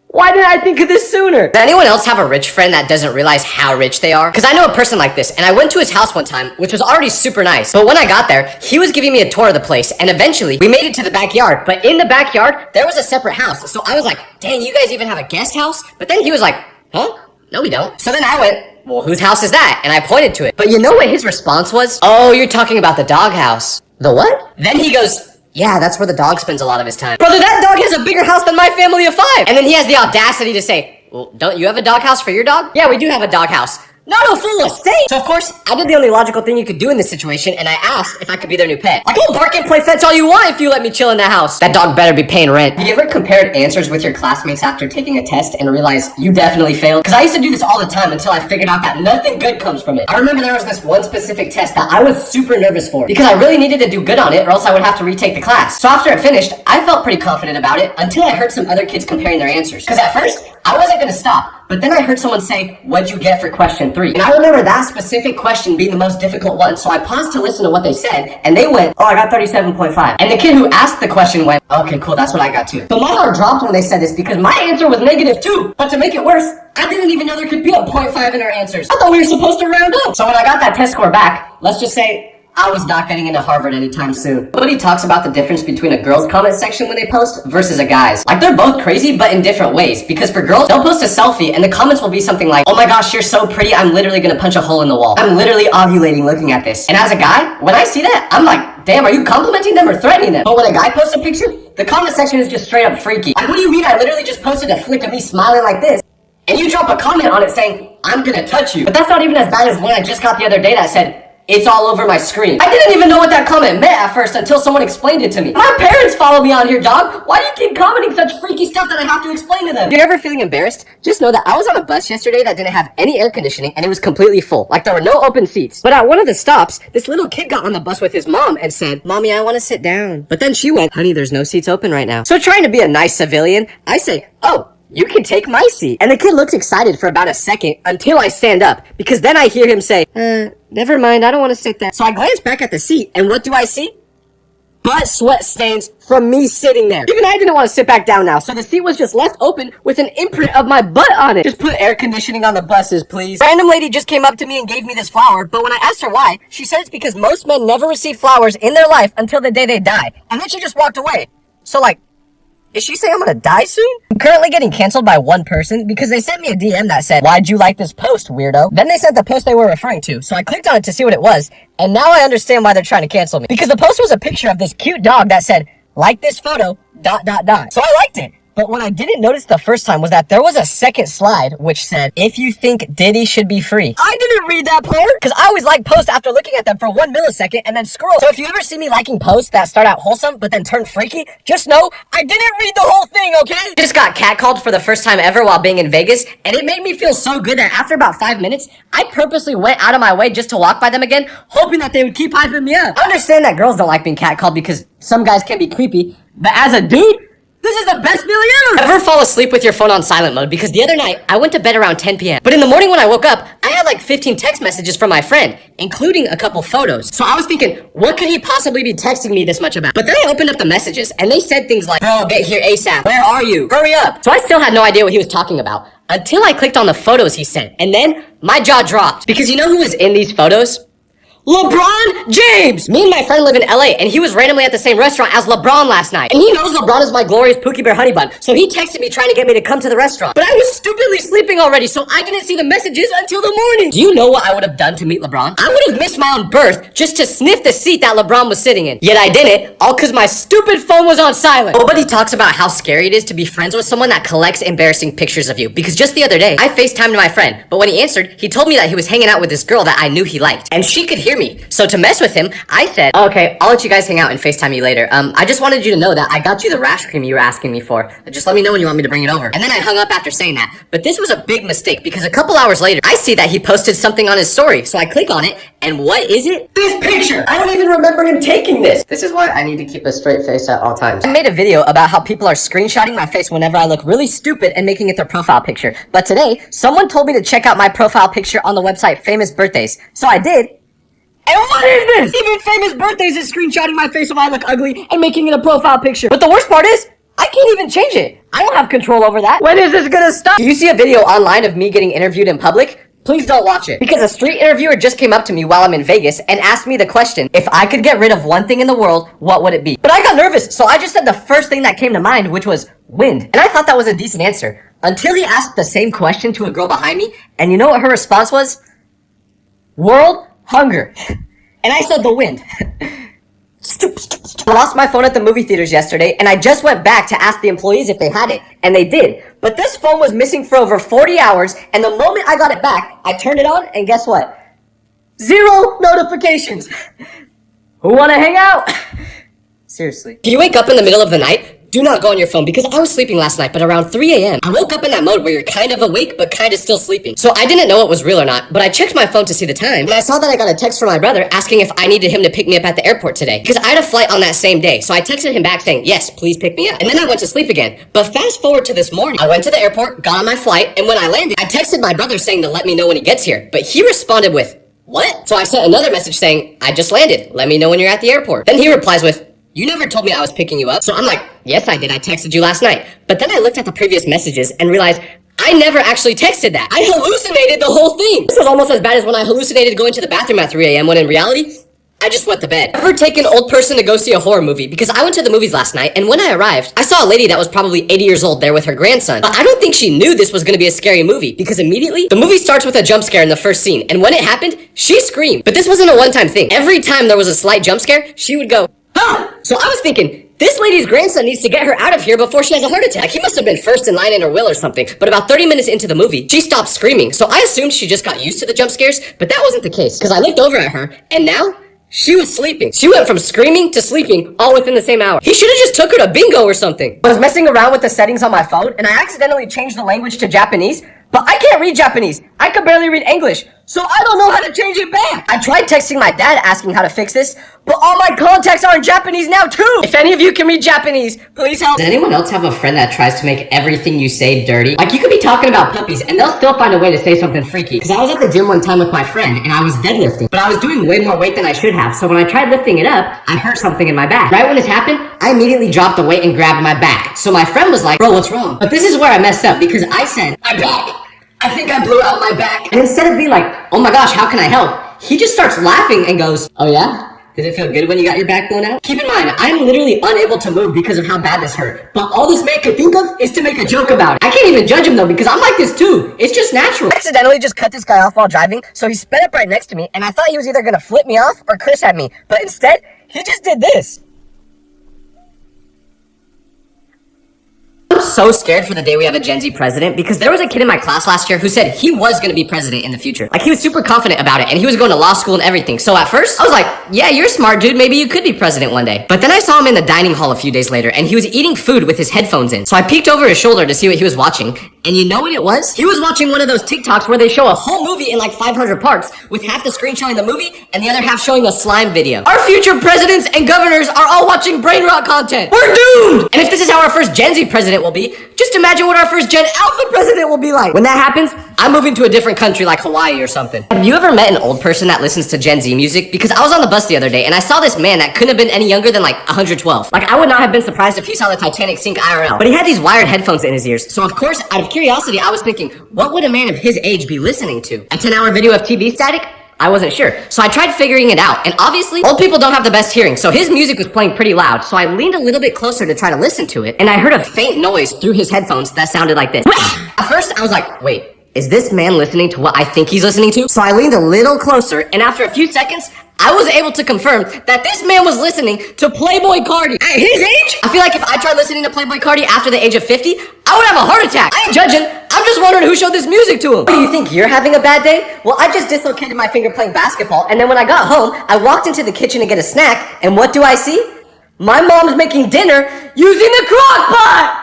Speaker 1: Why didn't I think of this sooner? Does anyone else have a rich friend that doesn't realize how rich they are? Because I know a person like this, and I went to his house one time, which was already super nice. But when I got there, he was giving me a tour of the place, and eventually, we made it to the backyard. But in the backyard, there was a separate house. So I was like, dang, you guys even have a guest house? But then he was like, huh? No, we don't. So then I went, well, whose house is that? And I pointed to it. But you know what his response was? Oh, you're talking about the doghouse. The what? Then he goes, yeah, that's where the dog spends a lot of his time. Brother, that dog has a bigger house than my family of 5. And then he has the audacity to say, well, don't you have a doghouse for your dog? Yeah, we do have a doghouse. Not a full estate! So of course, I did the only logical thing you could do in this situation, and I asked if I could be their new pet. Like, go bark and play fetch all you want if you let me chill in the house. That dog better be paying rent. Have you ever compared answers with your classmates after taking a test and realized you definitely failed? Because I used to do this all the time until I figured out that nothing good comes from it. I remember there was this one specific test that I was super nervous for because I really needed to do good on it or else I would have to retake the class. So after it finished, I felt pretty confident about it until I heard some other kids comparing their answers. Because at first, I wasn't gonna stop, but then I heard someone say, what'd you get for question 3? And I remember that specific question being the most difficult one, so I paused to listen to what they said, and they went, oh, I got 37.5. And the kid who asked the question went, okay, cool, that's what I got too. So my heart dropped when they said this because my answer was -2. But to make it worse, I didn't even know there could be a 0.5 in our answers. I thought we were supposed to round up. So when I got that test score back, let's just say, I was not getting into Harvard anytime soon. Nobody talks about the difference between a girl's comment section when they post versus a guy's. Like, they're both crazy, but in different ways. Because for girls, they'll post a selfie, and the comments will be something like, oh my gosh, you're so pretty, I'm literally gonna punch a hole in the wall. I'm literally ovulating looking at this. And as a guy, when I see that, I'm like, damn, are you complimenting them or threatening them? But when a guy posts a picture, the comment section is just straight up freaky. Like, what do you mean I literally just posted a flick of me smiling like this? And you drop a comment on it saying, I'm gonna touch you. But that's not even as bad as one I just got the other day that said, it's all over my screen. I didn't even know what that comment meant at first until someone explained it to me. My parents follow me on here, dog. Why do you keep commenting such freaky stuff that I have to explain to them? If you're ever feeling embarrassed, just know that I was on a bus yesterday that didn't have any air conditioning and it was completely full. Like, there were no open seats. But at one of the stops, this little kid got on the bus with his mom and said, Mommy, I want to sit down. But then she went, honey, there's no seats open right now. So trying to be a nice civilian, I say, oh, you can take my seat. And the kid looks excited for about a second until I stand up, because then I hear him say, never mind, I don't want to sit there. So I glance back at the seat, and what do I see? Butt sweat stains from me sitting there. Even I didn't want to sit back down now, so the seat was just left open with an imprint of my butt on it. Just put air conditioning on the buses, please. Random lady just came up to me and gave me this flower, but when I asked her why, she said it's because most men never receive flowers in their life until the day they die. And then she just walked away. So like, is she saying I'm gonna die soon? I'm currently getting canceled by one person because they sent me a DM that said, why'd you like this post, weirdo? Then they sent the post they were referring to, so I clicked on it to see what it was, and now I understand why they're trying to cancel me. Because the post was a picture of this cute dog that said, like this photo, ... So I liked it. But what I didn't notice the first time was that there was a second slide which said, if you think Diddy should be free. I didn't read that part because I always like posts after looking at them for 1 millisecond and then scroll. So if you ever see me liking posts that start out wholesome but then turn freaky, just know I didn't read the whole thing, okay? Just got catcalled for the first time ever while being in Vegas, and it made me feel so good that after about 5 minutes, I purposely went out of my way just to walk by them again, hoping that they would keep hyping me up. I understand that girls don't like being catcalled because some guys can be creepy, but as a dude, this is the best feeling ever! Ever fall asleep with your phone on silent mode? Because the other night, I went to bed around 10 p.m. But in the morning when I woke up, I had like 15 text messages from my friend, including a couple photos. So I was thinking, what could he possibly be texting me this much about? But then I opened up the messages, and they said things like, bro, get here ASAP. Where are you? Hurry up. So I still had no idea what he was talking about until I clicked on the photos he sent. And then my jaw dropped. Because you know who was in these photos? LeBron James! Me and my friend live in LA, and he was randomly at the same restaurant as LeBron last night. And he knows LeBron is my glorious Pookie Bear honey bun, so he texted me trying to get me to come to the restaurant. But I was stupidly sleeping already, so I didn't see the messages until the morning. Do you know what I would have done to meet LeBron? I would have missed my own birth just to sniff the seat that LeBron was sitting in. Yet I didn't, all because my stupid phone was on silent. Nobody talks about how scary it is to be friends with someone that collects embarrassing pictures of you. Because just the other day, I FaceTimed my friend, but when he answered, he told me that he was hanging out with this girl that I knew he liked. And she could hear hear me. So to mess with him, I said, okay, I'll let you guys hang out and FaceTime you later. I just wanted you to know that I got you the rash cream you were asking me for. Just let me know when you want me to bring it over. And then I hung up after saying that. But this was a big mistake because a couple hours later, I see that he posted something on his story. So I click on it, and what is it? This picture! I don't even remember him taking this. This is why I need to keep a straight face at all times. I made a video about how people are screenshotting my face whenever I look really stupid and making it their profile picture. But today, someone told me to check out my profile picture on the website Famous Birthdays. So I did. And what is this? Even Famous Birthdays is screenshotting my face when I look ugly and making it a profile picture. But the worst part is, I can't even change it. I don't have control over that. When is this gonna stop? Do you see a video online of me getting interviewed in public? Please don't watch it. Because a street interviewer just came up to me while I'm in Vegas and asked me the question, if I could get rid of one thing in the world, what would it be? But I got nervous, so I just said the first thing that came to mind, which was wind. And I thought that was a decent answer. Until he asked the same question to a girl behind me, and you know what her response was? World hunger. And I said the wind. I lost my phone at the movie theaters yesterday, and I just went back to ask the employees if they had it, and they did. But this phone was missing for over 40 hours, and the moment I got it back, I turned it on, and guess what? 0 notifications. Who wanna hang out? Seriously. Do you wake up in the middle of the night? Do not go on your phone, because I was sleeping last night, but around 3 a.m. I woke up in that mode where you're kind of awake, but kind of still sleeping. So I didn't know it was real or not, but I checked my phone to see the time, and I saw that I got a text from my brother asking if I needed him to pick me up at the airport today, because I had a flight on that same day. So I texted him back saying, yes, please pick me up. And then I went to sleep again. But fast forward to this morning, I went to the airport, got on my flight, and when I landed, I texted my brother saying to let me know when he gets here, but he responded with, what? So I sent another message saying, I just landed, let me know when you're at the airport. Then he replies with, you never told me I was picking you up. So I'm like, yes, I did. I texted you last night. But then I looked at the previous messages and realized I never actually texted that. I hallucinated the whole thing. This was almost as bad as when I hallucinated going to the bathroom at 3 a.m. when in reality, I just went to bed. Ever take an old person to go see a horror movie? Because I went to the movies last night, and when I arrived, I saw a lady that was probably 80 years old there with her grandson. But I don't think she knew this was gonna be a scary movie, because immediately, the movie starts with a jump scare in the first scene, and when it happened, she screamed. But this wasn't a one-time thing. Every time there was a slight jump scare, she would go, ah! So I was thinking, this lady's grandson needs to get her out of here before she has a heart attack. He must have been first in line in her will or something. But about 30 minutes into the movie, she stopped screaming. So I assumed she just got used to the jump scares, but that wasn't the case. Because I looked over at her, and now, she was sleeping. She went from screaming to sleeping all within the same hour. He should have just took her to bingo or something. I was messing around with the settings on my phone, and I accidentally changed the language to Japanese, but I can't read Japanese. I could barely read English, so I don't know how to change it back. I tried texting my dad asking how to fix this, but all my contacts are in Japanese now too. If any of you can read Japanese, please help. Does anyone else have a friend that tries to make everything you say dirty? Like, you could be talking about puppies and they'll still find a way to say something freaky. Because I was at the gym one time with my friend and I was deadlifting, but I was doing way more weight than I should have. So when I tried lifting it up, I hurt something in my back. Right when this happened, I immediately dropped the weight and grabbed my back. So my friend was like, bro, what's wrong? But this is where I messed up, because I said, my back. I think I blew out my back. And instead of being like, oh my gosh, how can I help? He just starts laughing and goes, oh yeah? Did it feel good when you got your back blown out? Keep in mind, I'm literally unable to move because of how bad this hurt. But all this man could think of is to make a joke about it. I can't even judge him though, because I'm like this too. It's just natural. I accidentally just cut this guy off while driving, so he sped up right next to me, and I thought he was either gonna flip me off or curse at me. But instead, he just did this. I'm so scared for the day we have a Gen Z president, because there was a kid in my class last year who said he was going to be president in the future. Like, he was super confident about it, and he was going to law school and everything. So at first, I was like, yeah, you're smart, dude. Maybe you could be president one day. But then I saw him in the dining hall a few days later, and he was eating food with his headphones in. So I peeked over his shoulder to see what he was watching. And you know what it was? He was watching one of those TikToks where they show a whole movie in like 500 parts, with half the screen showing the movie and the other half showing a slime video. Our future presidents and governors are all watching brain rot content. We're doomed! And if this is how our first Gen Z president will be, just imagine what our first Gen Alpha president will be like. When that happens, I'm moving to a different country like Hawaii or something. Have you ever met an old person that listens to Gen Z music? Because I was on the bus the other day and I saw this man that couldn't have been any younger than like 112. Like, I would not have been surprised if he saw the Titanic sink IRL. But he had these wired headphones in his ears. So of course, out of curiosity, I was thinking, what would a man of his age be listening to? A 10-hour video of TV static? I wasn't sure. So I tried figuring it out, and obviously, old people don't have the best hearing, so his music was playing pretty loud, so I leaned a little bit closer to try to listen to it, and I heard a faint noise through his headphones that sounded like this. At first, I was like, wait, is this man listening to what I think he's listening to? So I leaned a little closer, and after a few seconds, I was able to confirm that this man was listening to Playboy Carti. At his age, I feel like if I tried listening to Playboy Carti after the age of 50, I would have a heart attack. I ain't judging. I'm just wondering who showed this music to him. Do you think you're having a bad day? Well, I just dislocated my finger playing basketball, and then when I got home, I walked into the kitchen to get a snack, and what do I see? My mom's making dinner using the crock pot!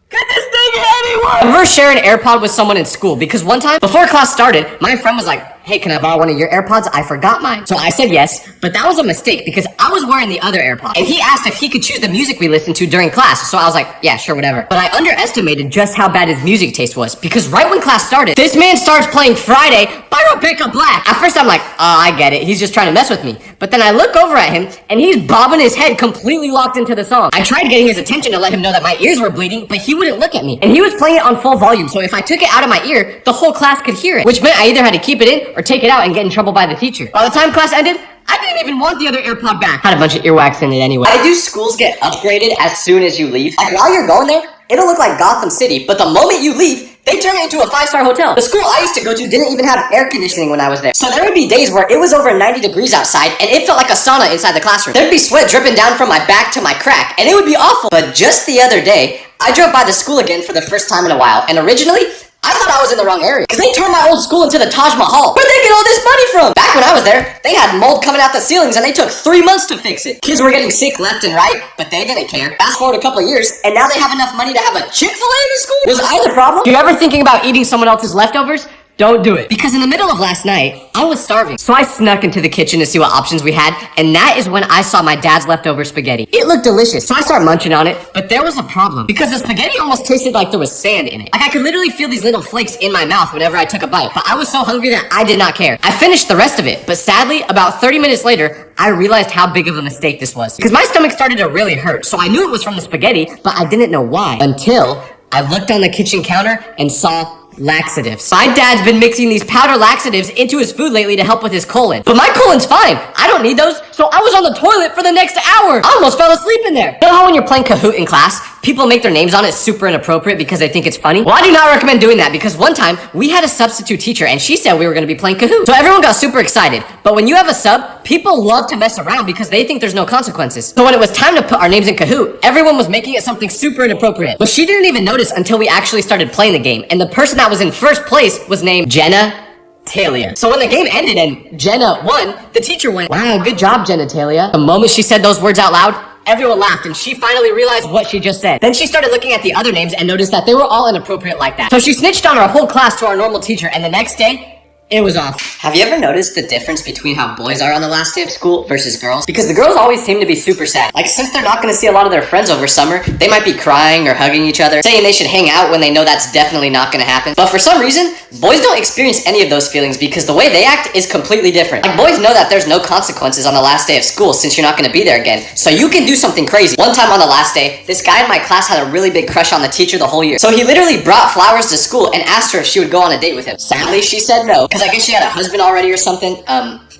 Speaker 1: Could this thing hit anyone? I ever share an AirPod with someone in school because one time, before class started, my friend was like, hey, can I borrow one of your AirPods? I forgot mine. So I said yes, but that was a mistake because I was wearing the other AirPod. And he asked if he could choose the music we listened to during class. So I was like, yeah, sure, whatever. But I underestimated just how bad his music taste was because right when class started, this man starts playing Friday by Rebecca Black. At first I'm like, oh, I get it. He's just trying to mess with me. But then I look over at him and he's bobbing his head completely locked into the song. I tried getting his attention to let him know that my ears were bleeding, but he wouldn't look at me. And he was playing it on full volume. So if I took it out of my ear, the whole class could hear it, which meant I either had to keep it in or take it out and get in trouble by the teacher. By the time class ended, I didn't even want the other AirPod back. Had a bunch of earwax in it anyway. Why do schools get upgraded as soon as you leave? Like while you're going there, it'll look like Gotham City, but the moment you leave, they turn it into a 5-star hotel. The school I used to go to didn't even have air conditioning when I was there. So there would be days where it was over 90 degrees outside and it felt like a sauna inside the classroom. There'd be sweat dripping down from my back to my crack and it would be awful. But just the other day, I drove by the school again for the first time in a while, and originally, I thought I was in the wrong area because they turned my old school into the Taj Mahal. Where'd they get all this money from? Back when I was there, they had mold coming out the ceilings and they took 3 months to fix it. Kids were getting sick left and right, but they didn't care. Fast forward a couple of years, and now they have enough money to have a Chick-fil-A in the school? Was I the problem? You ever thinking about eating someone else's leftovers? Don't do it. Because in the middle of last night, I was starving. So I snuck into the kitchen to see what options we had, and that is when I saw my dad's leftover spaghetti. It looked delicious, so I started munching on it, but there was a problem. Because the spaghetti almost tasted like there was sand in it. Like I could literally feel these little flakes in my mouth whenever I took a bite, but I was so hungry that I did not care. I finished the rest of it, but sadly, about 30 minutes later, I realized how big of a mistake this was. Because my stomach started to really hurt, so I knew it was from the spaghetti, but I didn't know why. Until I looked on the kitchen counter and saw laxatives. My dad's been mixing these powder laxatives into his food lately to help with his colon. But my colon's fine. I don't need those. So I was on the toilet for the next hour. I almost fell asleep in there. You know how when you're playing Kahoot in class, people make their names on it super inappropriate because they think it's funny? Well, I do not recommend doing that because one time we had a substitute teacher and she said we were going to be playing Kahoot. So everyone got super excited. But when you have a sub, people love to mess around because they think there's no consequences. So when it was time to put our names in Kahoot, everyone was making it something super inappropriate. But she didn't even notice until we actually started playing the game. And the person that was in first place was named Jenna Talia. So when the game ended and Jenna won, the teacher went, wow, good job, Jenna Talia. The moment she said those words out loud, everyone laughed and she finally realized what she just said. Then she started looking at the other names and noticed that they were all inappropriate like that. So she snitched on our whole class to our normal teacher, and the next day, it was off. Have you ever noticed the difference between how boys are on the last day of school versus girls? Because the girls always seem to be super sad. Like, since they're not going to see a lot of their friends over summer, they might be crying or hugging each other, saying they should hang out when they know that's definitely not going to happen. But for some reason, boys don't experience any of those feelings because the way they act is completely different. Like, boys know that there's no consequences on the last day of school since you're not going to be there again. So you can do something crazy. One time on the last day, this guy in my class had a really big crush on the teacher the whole year. So he literally brought flowers to school and asked her if she would go on a date with him. Sadly, she said no, because I guess she had a husband already or something.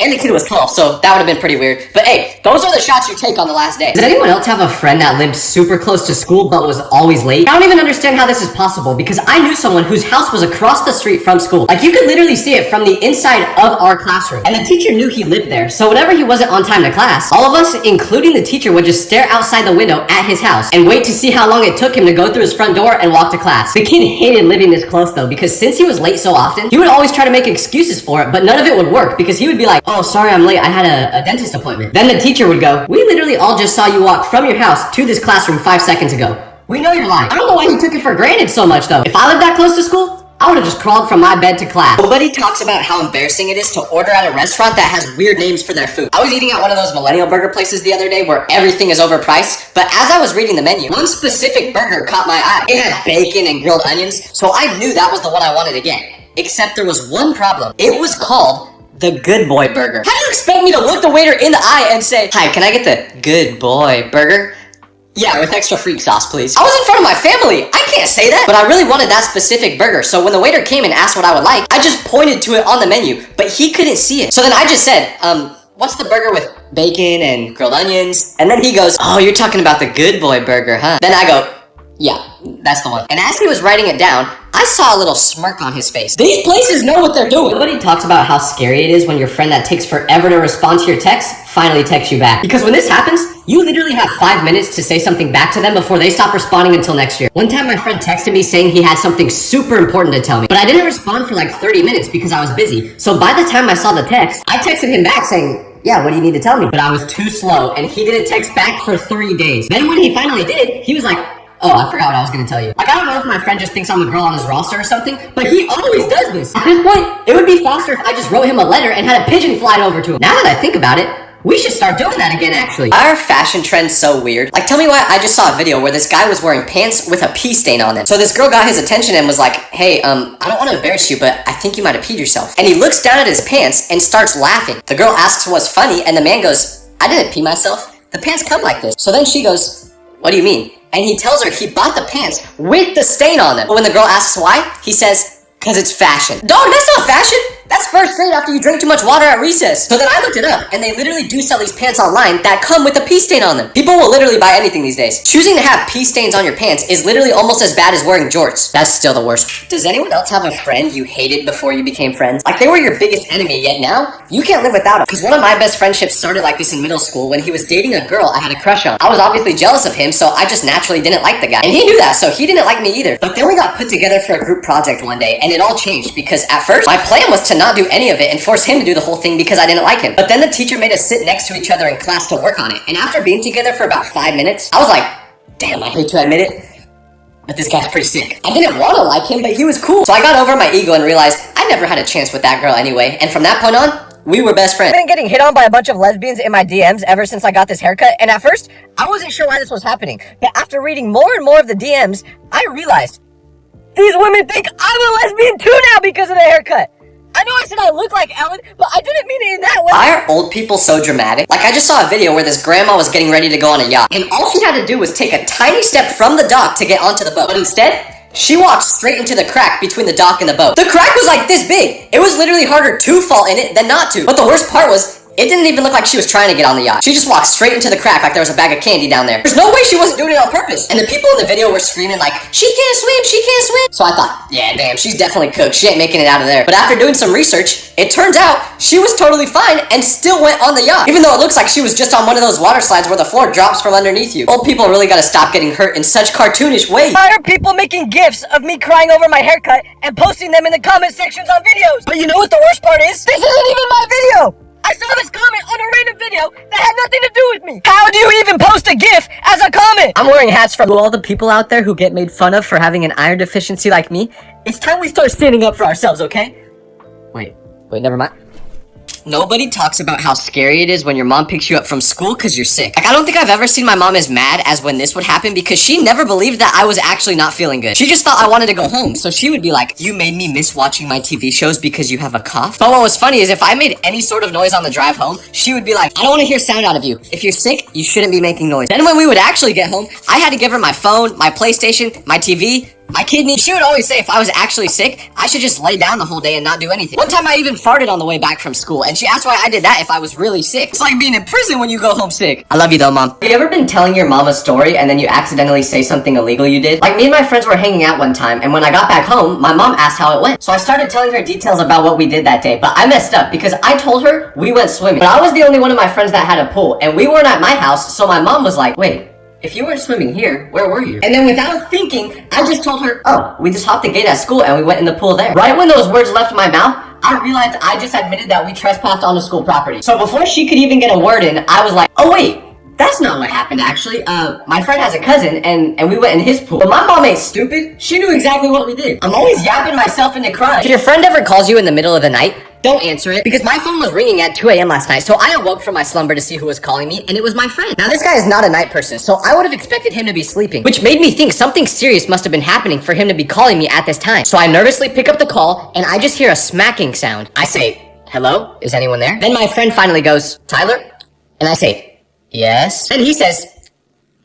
Speaker 1: And the kid was 12, so that would have been pretty weird. But hey, those are the shots you take on the last day. Does anyone else have a friend that lived super close to school but was always late? I don't even understand how this is possible because I knew someone whose house was across the street from school. Like, you could literally see it from the inside of our classroom. And the teacher knew he lived there, so whenever he wasn't on time to class, all of us, including the teacher, would just stare outside the window at his house and wait to see how long it took him to go through his front door and walk to class. The kid hated living this close though, because since he was late so often, he would always try to make excuses for it, but none of it would work because he would be like, oh, sorry, I'm late. I had a dentist appointment. Then the teacher would go, we literally all just saw you walk from your house to this classroom 5 seconds ago. We know you're lying. I don't know why you took it for granted so much though. If I lived that close to school, I would have just crawled from my bed to class. Nobody talks about how embarrassing it is to order at a restaurant that has weird names for their food. I was eating at one of those millennial burger places the other day where everything is overpriced, but as I was reading the menu, one specific burger caught my eye. It had bacon and grilled onions, so I knew that was the one I wanted to get. Except there was one problem. It was called the Good Boy Burger. How do you expect me to look the waiter in the eye and say, hi, can I get the Good Boy Burger? Yeah, with extra freak sauce, please. I was in front of my family. I can't say that. But I really wanted that specific burger. So when the waiter came and asked what I would like, I just pointed to it on the menu, but he couldn't see it. So then I just said, what's the burger with bacon and grilled onions? And then he goes, oh, you're talking about the Good Boy Burger, huh? Then I go, yeah, That's the one. And as he was writing it down, I saw a little smirk on his face. These places know what they're doing. Nobody talks about how scary it is when your friend that takes forever to respond to your text finally texts you back. Because when this happens, you literally have 5 minutes to say something back to them before they stop responding until next year. One time my friend texted me saying he had something super important to tell me, but I didn't respond for like 30 minutes because I was busy. So by the time I saw the text, I texted him back saying, yeah, what do you need to tell me? But I was too slow and he didn't text back for 3 days. Then when he finally did, he was like, oh, I forgot what I was gonna tell you. Like, I don't know if my friend just thinks I'm a girl on his roster or something, but he always does this. At this point, it would be faster if I just wrote him a letter and had a pigeon fly over to him. Now that I think about it, we should start doing that again, actually. Our fashion trend's so weird. Like, tell me why I just saw a video where this guy was wearing pants with a pee stain on them. So this girl got his attention and was like, hey, I don't want to embarrass you, but I think you might have peed yourself. And he looks down at his pants and starts laughing. The girl asks what's funny, and the man goes, I didn't pee myself. The pants come like this. So then she goes, what do you mean? And he tells her he bought the pants with the stain on them. But when the girl asks why, he says, because it's fashion. Dog, that's not fashion. That's first grade after you drink too much water at recess. So then I looked it up, and they literally do sell these pants online that come with a pee stain on them. People will literally buy anything these days. Choosing to have pee stains on your pants is literally almost as bad as wearing jorts. That's still the worst. Does anyone else have a friend you hated before you became friends? Like, they were your biggest enemy, yet now you can't live without them. Because one of my best friendships started like this in middle school when he was dating a girl I had a crush on. I was obviously jealous of him, so I just naturally didn't like the guy. And he knew that, so he didn't like me either. But then we got put together for a group project one day, and it all changed because at first, my plan was to not do any of it and force him to do the whole thing because I didn't like him. But then the teacher made us sit next to each other in class to work on it. And after being together for about 5 minutes, I was like, damn, I hate to admit it, but this guy's pretty sick. I didn't want to like him, but he was cool. So I got over my ego and realized I never had a chance with that girl anyway. And from that point on, we were best friends. I've been getting hit on by a bunch of lesbians in my DMs ever since I got this haircut. And at first, I wasn't sure why this was happening. But after reading more and more of the DMs, I realized these women think I'm a lesbian too now because of the haircut. I know I said I look like Ellen, but I didn't mean it in that way. Why are old people so dramatic? Like, I just saw a video where this grandma was getting ready to go on a yacht, and all she had to do was take a tiny step from the dock to get onto the boat. But instead, she walked straight into the crack between the dock and the boat. The crack was like this big. It was literally harder to fall in it than not to. But the worst part was, it didn't even look like she was trying to get on the yacht. She just walked straight into the crack like there was a bag of candy down there. There's no way she wasn't doing it on purpose. And the people in the video were screaming like, she can't swim, she can't swim. So I thought, yeah, damn, she's definitely cooked. She ain't making it out of there. But after doing some research, it turns out she was totally fine and still went on the yacht. Even though it looks like she was just on one of those water slides where the floor drops from underneath you. Old people really gotta stop getting hurt in such cartoonish ways. Why are people making gifs of me crying over my haircut and posting them in the comment sections on videos? But you know what the worst part is? This isn't even my video! I saw this comment on a random video that had nothing to do with me. How do you even post a GIF as a comment? I'm wearing hats from all the people out there who get made fun of for having an iron deficiency like me. It's time we start standing up for ourselves, okay? Wait, never mind. Nobody talks about how scary it is when your mom picks you up from school because you're sick. Like, I don't think I've ever seen my mom as mad as when this would happen because she never believed that I was actually not feeling good. She just thought I wanted to go home. So she would be like, you made me miss watching my TV shows because you have a cough? But what was funny is if I made any sort of noise on the drive home, she would be like, I don't want to hear sound out of you. If you're sick, you shouldn't be making noise. Then when we would actually get home, I had to give her my phone, my PlayStation, my TV, my kidney. She would always say if I was actually sick, I should just lay down the whole day and not do anything. One time I even farted on the way back from school, and she asked why I did that if I was really sick. It's like being in prison when you go home sick. I love you though, Mom. Have you ever been telling your mom a story and then you accidentally say something illegal you did? Like, me and my friends were hanging out one time, and when I got back home, my mom asked how it went. So I started telling her details about what we did that day, but I messed up because I told her we went swimming. But I was the only one of my friends that had a pool, and we weren't at my house, so my mom was like, wait, if you weren't swimming here, where were you? And then without thinking, I just told her, oh, we just hopped the gate at school and we went in the pool there. Right when those words left my mouth, I realized I just admitted that we trespassed on the school property. So before she could even get a word in, I was like, oh wait, that's not what happened actually. My friend has a cousin and we went in his pool. But my mom ain't stupid. She knew exactly what we did. I'm always yapping myself into crying. If your friend ever calls you in the middle of the night, don't answer it, because my phone was ringing at 2 a.m. last night, so I awoke from my slumber to see who was calling me, and it was my friend. Now, this guy is not a night person, so I would have expected him to be sleeping, which made me think something serious must have been happening for him to be calling me at this time. So I nervously pick up the call, and I just hear a smacking sound. I say, hello? Is anyone there? Then my friend finally goes, Tyler? And I say, yes. Then he says,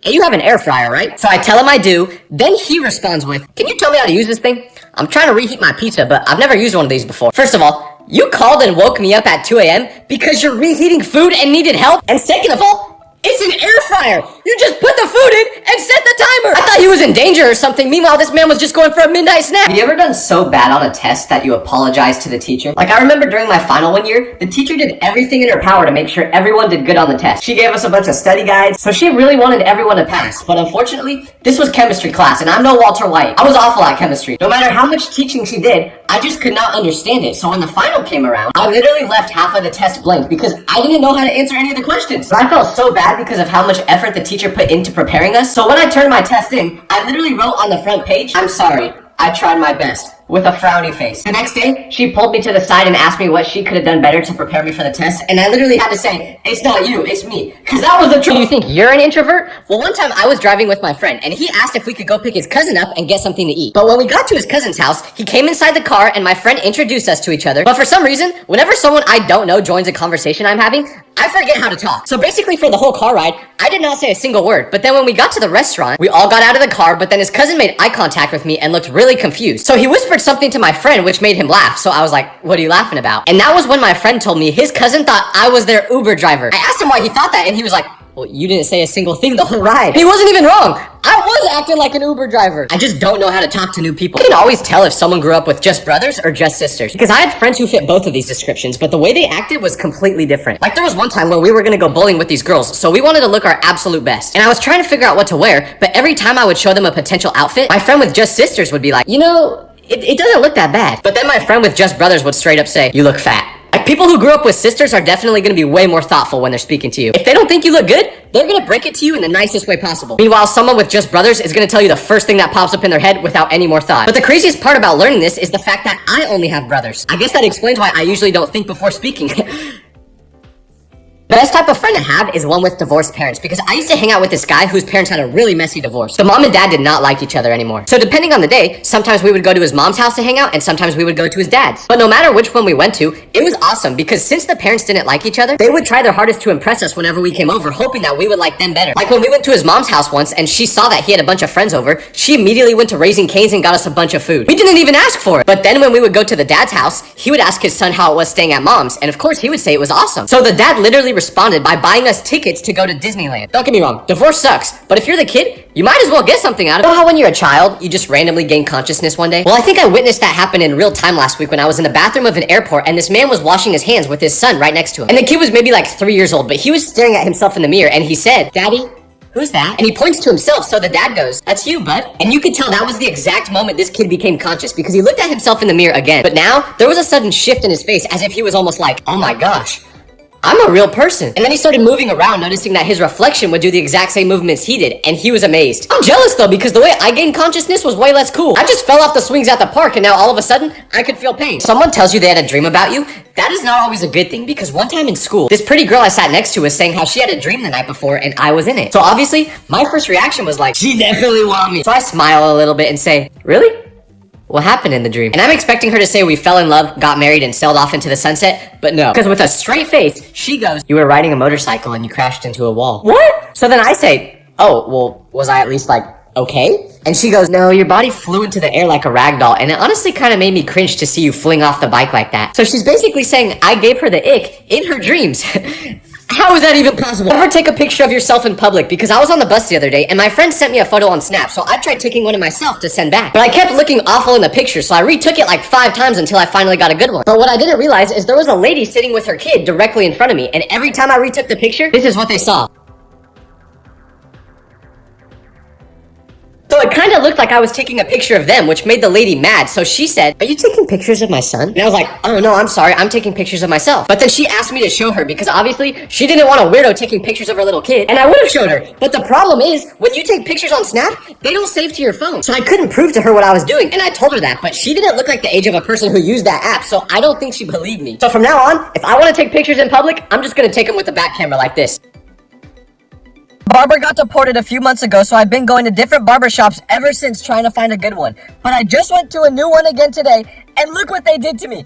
Speaker 1: hey, you have an air fryer, right? So I tell him I do. Then he responds with, can you tell me how to use this thing? I'm trying to reheat my pizza, but I've never used one of these before. First of all, you called and woke me up at 2 a.m. because you're reheating food and needed help? And second of all, It's an air fryer! You just put the food in and set the timer! I thought he was in danger or something. Meanwhile, this man was just going for a midnight snack. Have you ever done so bad on a test that you apologized to the teacher? Like, I remember during my final one year, the teacher did everything in her power to make sure everyone did good on the test. She gave us a bunch of study guides, so she really wanted everyone to pass. But unfortunately, this was chemistry class, and I'm no Walter White. I was awful at chemistry. No matter how much teaching she did, I just could not understand it. So when the final came around, I literally left half of the test blank because I didn't know how to answer any of the questions. But I felt so bad because of how much effort the teacher put into preparing us. So when I turned my test in, I literally wrote on the front page, "I'm sorry, I tried my best," with a frowny face. The next day, she pulled me to the side and asked me what she could have done better to prepare me for the test, and I literally had to say, "It's not you, it's me," because that was the truth. You think you're an introvert? Well, one time I was driving with my friend, and he asked if we could go pick his cousin up and get something to eat. But when we got to his cousin's house, he came inside the car, and my friend introduced us to each other. But for some reason, whenever someone I don't know joins a conversation I'm having, I forget how to talk. So basically for the whole car ride, I did not say a single word. But then when we got to the restaurant, we all got out of the car, but then his cousin made eye contact with me and looked really confused. So he whispered something to my friend, which made him laugh. So I was like, "What are you laughing about?" And that was when my friend told me his cousin thought I was their Uber driver. I asked him why he thought that, and he was like, "Well, you didn't say a single thing the whole ride." And he wasn't even wrong. I was acting like an Uber driver. I just don't know how to talk to new people. You can always tell if someone grew up with just brothers or just sisters. Because I had friends who fit both of these descriptions, but the way they acted was completely different. Like there was one time where we were gonna go bowling with these girls, so we wanted to look our absolute best. And I was trying to figure out what to wear, but every time I would show them a potential outfit, my friend with just sisters would be like, "You know, it doesn't look that bad." But then my friend with just brothers would straight up say, "You look fat." Like people who grew up with sisters are definitely going to be way more thoughtful when they're speaking to you. If they don't think you look good, they're going to break it to you in the nicest way possible. Meanwhile, someone with just brothers is going to tell you the first thing that pops up in their head without any more thought. But the craziest part about learning this is the fact that I only have brothers. I guess that explains why I usually don't think before speaking. The best type of friend to have is one with divorced parents, because I used to hang out with this guy whose parents had a really messy divorce. The mom and dad did not like each other anymore. So depending on the day, sometimes we would go to his mom's house to hang out, and sometimes we would go to his dad's. But no matter which one we went to, it was awesome, because since the parents didn't like each other, they would try their hardest to impress us whenever we came over, hoping that we would like them better. Like when we went to his mom's house once, and she saw that he had a bunch of friends over, she immediately went to Raising Cane's and got us a bunch of food. We didn't even ask for it. But then when we would go to the dad's house, he would ask his son how it was staying at mom's, and of course he would say it was awesome. So the dad literally responded by buying us tickets to go to Disneyland. Don't get me wrong, divorce sucks, but if you're the kid, you might as well get something out of it. You know how when you're a child, you just randomly gain consciousness one day? Well, I think I witnessed that happen in real time last week when I was in the bathroom of an airport and this man was washing his hands with his son right next to him. And the kid was maybe like 3 years old, but he was staring at himself in the mirror and he said, "Daddy, who's that?" And he points to himself, so the dad goes, "That's you, bud." And you could tell that was the exact moment this kid became conscious because he looked at himself in the mirror again. But now, there was a sudden shift in his face as if he was almost like, "Oh my gosh, I'm a real person." And then he started moving around, noticing that his reflection would do the exact same movements he did, and he was amazed. I'm jealous though, because the way I gained consciousness was way less cool. I just fell off the swings at the park, and now all of a sudden, I could feel pain. Someone tells you they had a dream about you, that is not always a good thing, because one time in school, this pretty girl I sat next to was saying how she had a dream the night before, and I was in it. So obviously, my first reaction was like, "She definitely want me." So I smile a little bit and say, "Really? What happened in the dream?" And I'm expecting her to say we fell in love, got married, and sailed off into the sunset, but no. Because with a straight face, she goes, "You were riding a motorcycle and you crashed into a wall." What? So then I say, "Oh, well, was I at least like, okay?" And she goes, "No, your body flew into the air like a rag doll, and it honestly kind of made me cringe to see you fling off the bike like that." So she's basically saying I gave her the ick in her dreams. How is that even possible? Never take a picture of yourself in public, because I was on the bus the other day and my friend sent me a photo on Snap, so I tried taking one of myself to send back. But I kept looking awful in the picture, so I retook it like 5 times until I finally got a good one. But what I didn't realize is there was a lady sitting with her kid directly in front of me, and every time I retook the picture, this is what they saw. So it kind of looked like I was taking a picture of them, which made the lady mad. So she said, "Are you taking pictures of my son?" And I was like, "Oh no, I'm sorry, I'm taking pictures of myself." But then she asked me to show her because obviously she didn't want a weirdo taking pictures of her little kid. And I would have showed her. But the problem is, when you take pictures on Snap, they don't save to your phone. So I couldn't prove to her what I was doing. And I told her that, but she didn't look like the age of a person who used that app. So I don't think she believed me. So from now on, if I want to take pictures in public, I'm just going to take them with the back camera like this. Barber got deported a few months ago, so I've been going to different barbershops ever since trying to find a good one. But I just went to a new one again today, and look what they did to me.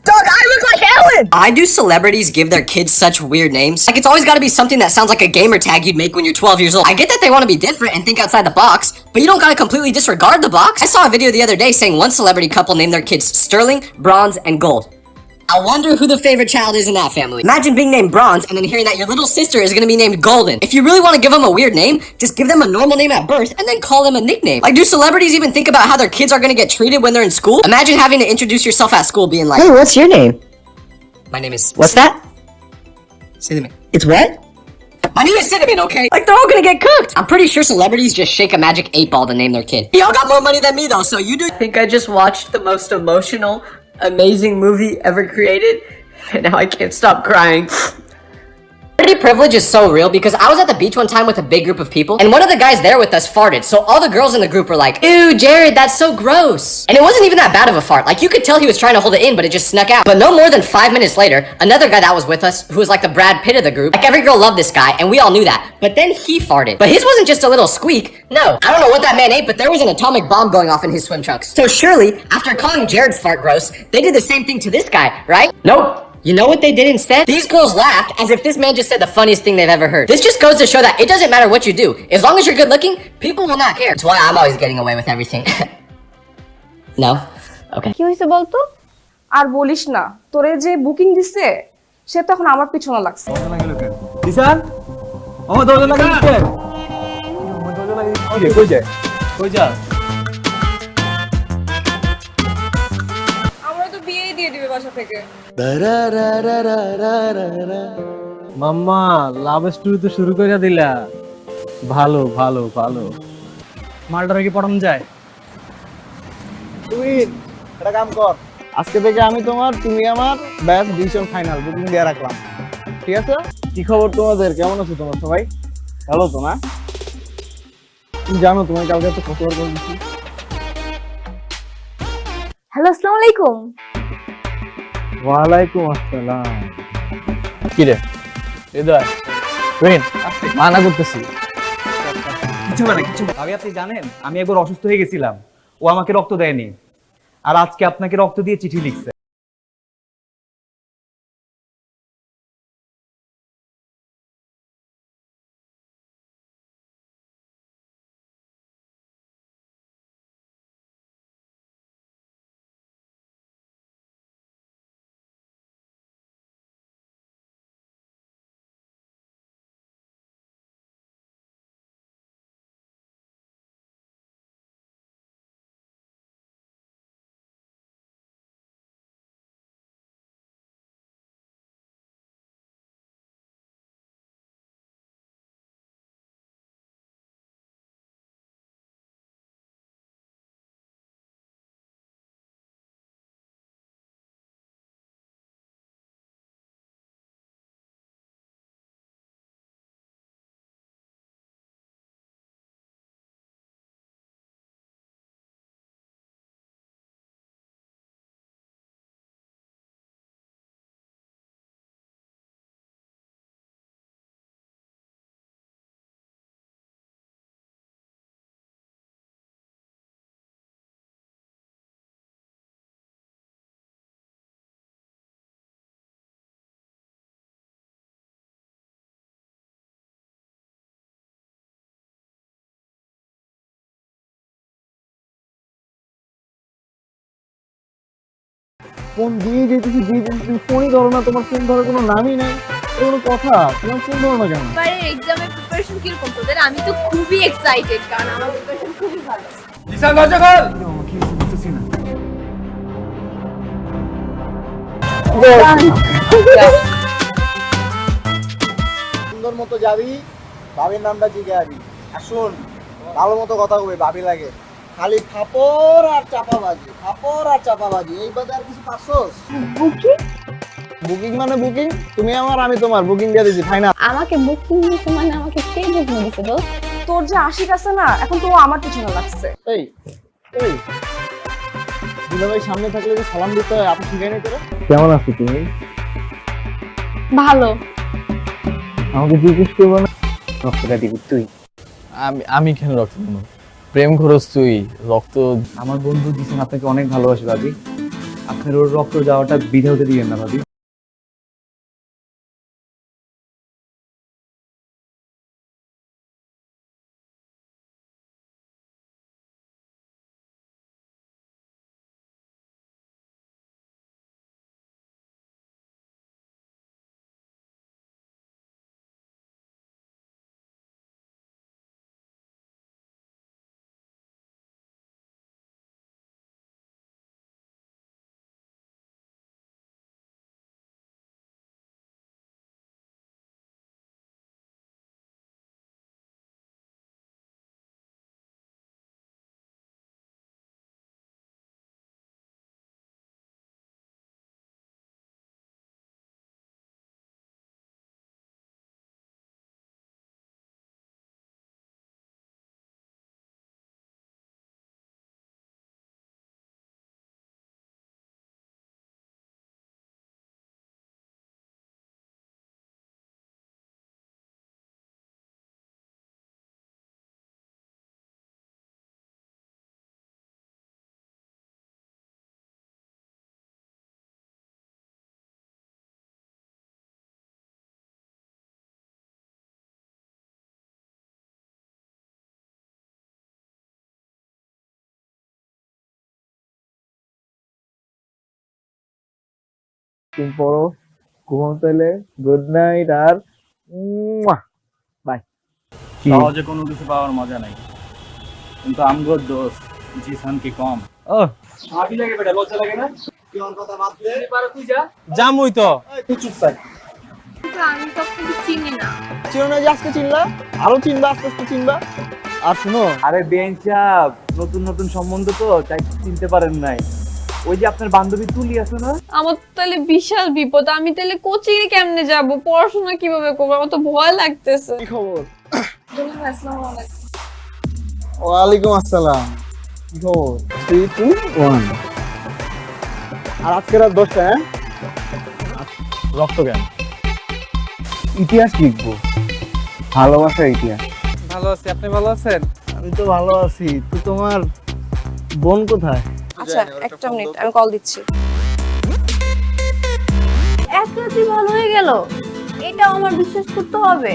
Speaker 1: Dog, I look like Ellen! Why do celebrities give their kids such weird names? Like, it's always gotta be something that sounds like a gamer tag you'd make when you're 12 years old. I get that they want to be different and think outside the box, but you don't gotta completely disregard the box. I saw a video the other day saying one celebrity couple named their kids Sterling, Bronze, and Gold. I wonder who the favorite child is in that family. Imagine being named Bronze and then hearing that your little sister is gonna be named Golden. If you really want to give them a weird name, just give them a normal name at birth and then call them a nickname. Like, do celebrities even think about how their kids are gonna get treated when they're in school? Imagine having to introduce yourself at school being like, "Hey, what's your name?" My name is... What's that? Cinnamon. It's what? My name is Cinnamon, okay? Like, they're all gonna get cooked. I'm pretty sure celebrities just shake a magic 8-ball to name their kid. Y'all got more money than me, though, so you do... I think I just watched the most emotional, amazing movie ever created, and now I can't stop crying. Pretty privilege is so real because I was at the beach one time with a big group of people, and one of the guys there with us farted, so all the girls in the group were like, "Ew, Jared, that's so gross." And it wasn't even that bad of a fart. Like, you could tell he was trying to hold it in, but it just snuck out. But no more than 5 minutes later, another guy that was with us, who was like the Brad Pitt of the group, like, every girl loved this guy, and we all knew that. But then he farted. But his wasn't just a little squeak. No, I don't know what that man ate, but there was an atomic bomb going off in his swim trunks. So surely, after calling Jared's fart gross, they did the same thing to this guy, right? Nope. You know what they did instead? These girls laughed as if this man just said the funniest thing they've ever heard. This just goes to show that it doesn't matter what you do. As long as you're good looking, people will not care. That's why I'm always getting away with everything. No? Okay.
Speaker 3: কি হইছে বলতো? আর বলিস না, তোরে যে booking দিছে সে তো এখন আমার পিছনে লাগছে।
Speaker 4: দিশান ও দরজা লাগিয়ে দিচ্ছে কই যায় কই যা
Speaker 3: আমরা তো বিয়েই দিয়ে দিবে বাসা থেকে।
Speaker 4: মাম্মা লাভ স্টোরি তো শুরু করে দিলা ভালো ভালো ভালো মালটারে কি পড়ানো যায় তুই একটা কাম কর আজকে থেকে আমি তোমার তুমি আমার ব্যাস ডিসিশন ফাইনাল বুকিং দিয়ে রাখলাম ঠিক আছে কি খবর তোমাদের কেমন আছো তোমরা সবাই ভালো তো না তুমি জানো তোমায় কালকে তো কতবার করে দিছি
Speaker 3: হ্যালো, আসসালামু আলাইকুম।
Speaker 4: ওয়ালাইকুম আসসালাম কি রে হৃদয় রেন মানা করতেছি কিছু মানে কিছু আগে আপনি জানেন আমি একবার অসুস্থ হয়ে গেছিলাম ও আমাকে রক্ত দেয়নি আর আজকে আপনাকে রক্ত দিয়ে চিঠি লিখছে ফোন দিয়ে যেতেছি তুমি ফোনই ধরো না তোমার ফোন ধরার কোনো নামই নাই কোনো কথা তোমার ফোন ধরো না কেন
Speaker 3: এবারে এক্সামের প্রিপারেশন কিরকম তোদের? আমি তো খুবই এক্সাইটেড কারণ আমার প্রিপারেশন খুবই ভালো।
Speaker 4: দিশা দরজা খোল কি বুঝতেছি না
Speaker 5: সুন্দর মতো যাবি ভাবির নামটা জিগে আবি আর শোন ভালো মতো কথা কবে ভাবি লাগে খালি ফাপড় আর চাপাবাজি এই বাদে আর কিছু পারছস বুকিং মানে বুকিং তুমি আমার আমি তোমার বুকিং দিয়ে দিছি ফাইনাল
Speaker 6: আমাকে বুকিং দিছে মানে আমাকে কে বুকিং দিছে দোস্ত?
Speaker 3: তোর যে আশিক আছে না এখন তো আমার পিছনে লাগছে।
Speaker 5: এই এই দুলাভাই সামনে থাকলে যে সালাম দিতে হয় আপনি শিখাই নাই তোরা
Speaker 4: কেমন আছো তুমি
Speaker 6: ভালো।
Speaker 4: আমাকে জিজ্ঞেস করবো না রক্তটা দিবি তুই আমি কেন রক্ত দেবো প্রেম খরচ তুই রক্ত আমার বন্ধু দিছেন আপনাকে অনেক ভালোবাসি ভাবি আপনার ওর রক্ত যাওয়াটা বিধা হতে দিবেন না ভাবি
Speaker 5: তুমি পড়ো, ঘুমাও তাহলে। গুড নাইট আর বাই।
Speaker 4: সহজে কোনো কিছু পাওয়ার মজা নাই, কিন্তু আমগোর দোষ জিসান কি কম। ও ভাবি লাগে বেটা, লজ্জা লাগে না?
Speaker 5: কি ওর কথা বাদ দে।
Speaker 4: তুই যা জামুই তো।
Speaker 5: তুই চুপ থাক।
Speaker 3: আমি তো আপনাকে চিনি না।
Speaker 5: চিনো না যে আজকে চিনলা, আরো চিনবা, আস্তে আস্তে চিনবা। আর শুনো,
Speaker 4: আরে বেঞ্চ সাহেব, নতুন নতুন সম্বন্ধ তো তাই চিনতে পারেন নাই। ওই যে আপনার বান্ধবী তুলি আছে না?
Speaker 3: আমার তাহলে বিশাল বিপদ, আমি তাহলে কোচিং এ কেমনে যাব, পড়াশোনা কিভাবে করবো, আমার তো ভয় লাগতেছে।
Speaker 5: কি খবর?
Speaker 3: আসসালামু আলাইকুম।
Speaker 5: ওয়ালাইকুম আসসালাম। কি খবর? 3 2 1। আর আজকে রাত 10টা, হ্যাঁ?
Speaker 4: রক্ত জ্ঞান।
Speaker 5: ইতিহাস লিখবো, ভালোবাসার ইতিহাস।
Speaker 4: ভালো আছি, আপনি ভালো আছেন?
Speaker 5: আমি তো ভালো আছি। তো তোমার বোন কোথায়?
Speaker 3: আচ্ছা একটা মিনিট, আমি কল দিচ্ছি। এক রাতে ভালো হয়ে গেল, এটা আমার বিশ্বাস করতে হবে।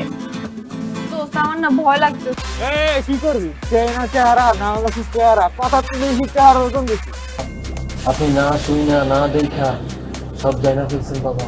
Speaker 3: দোস্ত আমার না ভয় লাগতেছে।
Speaker 5: এই কি করবি? চেনা চেহারা না হলো কি চেহারা, কথা তো বেশি চেহারা ওরকম বেশি।
Speaker 7: আপনি না শুই না না দেখা সব জানা ফেলছেন বাবা।